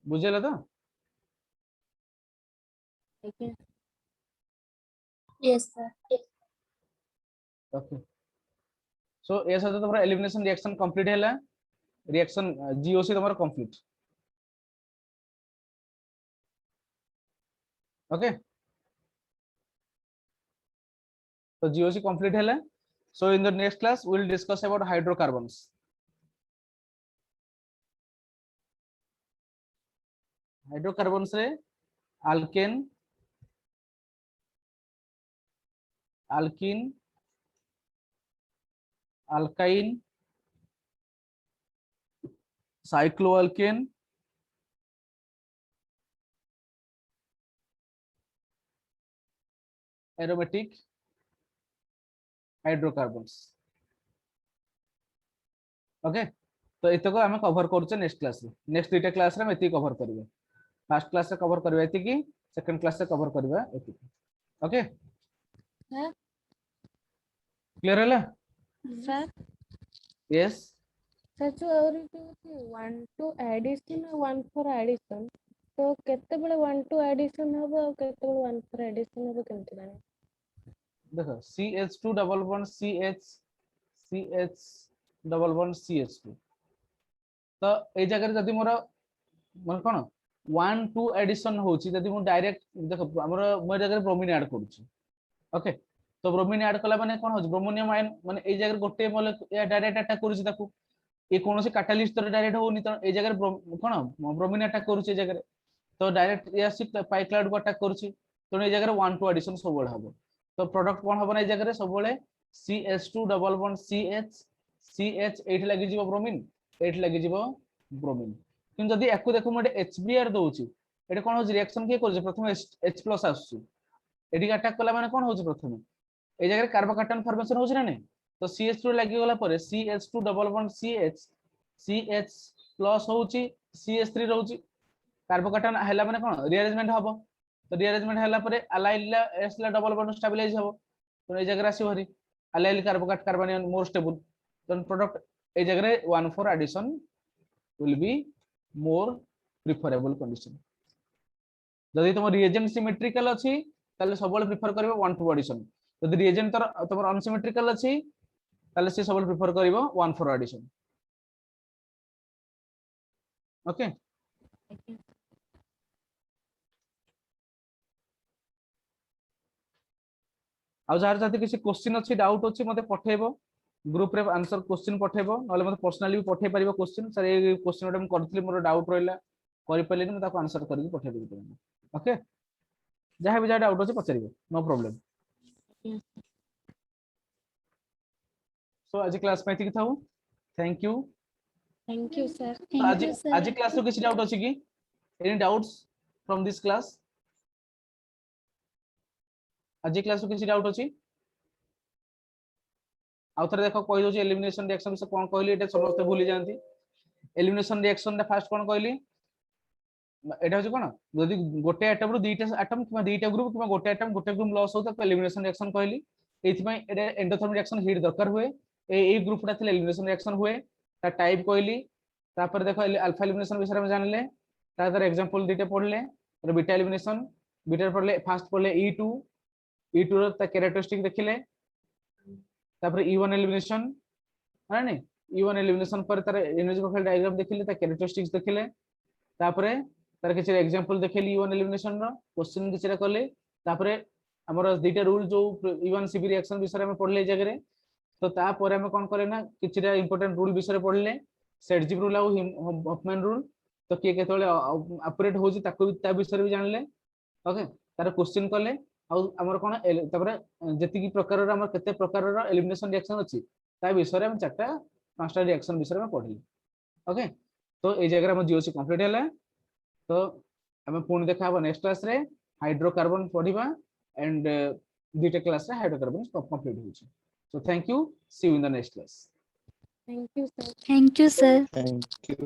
बुझेला तो ଆଜ୍ଞା Yes, sir. ओके सो ए साथ तुम्हारा एलिमिनेशन रिएक्शन कंप्लीट हैला रिएक्शन जीओसी तुम्हारा कंप्लीट ओके तो जीओसी कंप्लीट हैला so in the next class we will discuss about hydrocarbons hydrocarbons रे alkane alkene alkyne cycloalkane aromatic hydrocarbons okay तो इतको आम कवर करूचे नेक्स्ट क्लास रे नेक्स्ट दुईटा क्लास रे एति कवर करिवे फर्स्ट क्लास रे कवर करबा एति की सेकंड क्लास रे कवर करबा एति ओके हाँ। क्लियर हैला सर यस सर जो और जो 1 to addition और 1 for addition तो केते बेले 1 to addition हबो और केते बेले 1 for addition हबो केमति जाने देखो CH2 double bond CH double bond CH2 तो ए जगह जदि मोर मन कोन 1 2 एडिशन होची जदि मु डायरेक्ट देखो हमर मो जगह ब्रोमीन ऐड करूची ओके तो ब्रोमीन ऐड कला माने कोन होची ब्रोमोनियम आयन माने ए जगह गोटे मोल डायरेक्ट अटैक करूची ताकू ये कौन से कैटालिस्ट तो डायरेक्ट होनी तो ए जगह कोन ब्रोमीन अटैक करूची ए जगह तो डायरेक्ट या सिक पाइक्लाउड को अटैक करूची तो ए जगह 1 2 एडिशन सब बळ हबो तो प्रोडक्ट कोन हबो ना ए जगह सब बळे CH2 double bond CH eight लागि जीवो ब्रोमीन एठ लागि जीवो ब्रोमीन किन जदी एकु देखो मटे HBr दोउची एटा कोन होची रिएक्शन के करजे प्रथम H+ आसुची एडी अटैक कला माने कोन होची प्रथम ए जगह कार्बोकैटायन फॉर्मेशन होची ना नै तो CH2 लागि गला परे CH2 double bond CH plus होची CH3 रहउची कार्बोकैटायन हैला माने कोन रीअरेंजमेंट हबो तो रीअरेंजमेंट हैला परे अलाइल S ला डबल बॉन्ड स्टेबलाइज हबो तो ए जगह आसी हरी अलाइल कार्बोनियन मोर स्टेबल तो प्रोडक्ट ए जगह 1 4 addition will be more preferable condition जदि तुम रिएजेंट सिमेट्रिकल अछि ताले सबल प्रिफर करबो 1 2 एडिशन जदि रिएजेंट तमर अनसिमेट्रिकल अछि ताले से सबल प्रिफर करबो 1 4 एडिशन ओके आ जार जति किसी क्वेश्चन अछि डाउट अछि मते पठेबो ग्रुप रे आंसर क्वेश्चन पठेबो नले मते पर्सनली भी पठे परिबो क्वेश्चन सर ए क्वेश्चन हम करथली मोर डाउट रहला करि पलेनी म ताको आंसर करके पठे देबी तुमको ओके जहां भी जा डाउट अछि पचरिबो नो प्रॉब्लम Yes. सो आज क्लास में एतिक थाउ thank you Thank you, sir. तो Thank आज you, sir. आज क्लास रो किसी डाउट अछि की any doubts from this class आज क्लास रो किसी डाउट अछि आउ थरे देखो कहि दो एलिमिनेशन रिएक्शन से कोन कहली एटा समस्त भूली जानती एलिमिनेशन रिएक्शन दा फास्ट कोन कहली एटा होची कोन जदी गोटे एटम रो दुईटा एटम किबा दुईटा ग्रुप किबा गोटे एटम गोटे ग्रुप लॉस हो त एलिमिनेशन रिएक्शन कहली एथि पई एटा एंडोथर्मिक रिएक्शन हीट दरकार हुए ए ग्रुप ता थिले एलिमिनेशन रिएक्शन हुए ता टाइप कहली तापर देखो अल्फा एलिमिनेशन विषय में जानले तापर एग्जांपल दीटे पढ़ले और बीटा एलिमिनेशन बीटा पढ़ले फास्ट पढ़ले E2 E2 रो ता कैरेक्टरिस्टिक देखिले तापर E1 एलिमिनेशन है नहीं E1 एलिमिनेशन पर तार एनर्जी प्रोफाइल डायग्राम देखिले ता कैरेक्टरिस्टिक्स देखिले तापर तार किछ एग्जांपल देखिले E1 एलिमिनेशन रो क्वेश्चन किछरा करले तापर हमर दुईटा रूल जो E1 सीबी रिएक्शन विषय में पढ़ले जगह रे तो तापर हम कोन करे ना किछरा इंपोर्टेंट रूल विषय में पढ़ले सेटजिप रूल और हॉफमैन रूल तो के केतले ऑपरेट होजी ताको ता विषय भी जानले ओके तार क्वेश्चन करले आउ हमर कोन तापर जति की प्रकार रो हमर केते प्रकार रो एलिमिनेशन रिएक्शन अछि ता विषय हम चारटा पांचटा रिएक्शन विषय में पढ़ली ओके तो ए जगह हम जीओसी कंप्लीट हैला तो हम पुणी देखा हबो नेक्स्ट क्लास रे हाइड्रोकार्बन पढ़िबा एंड दुईटा क्लास रे हाइड्रोकार्बन कंप्लीट होछि so thank you see you in the next class Thank you, sir. Thank you, sir. Thank you.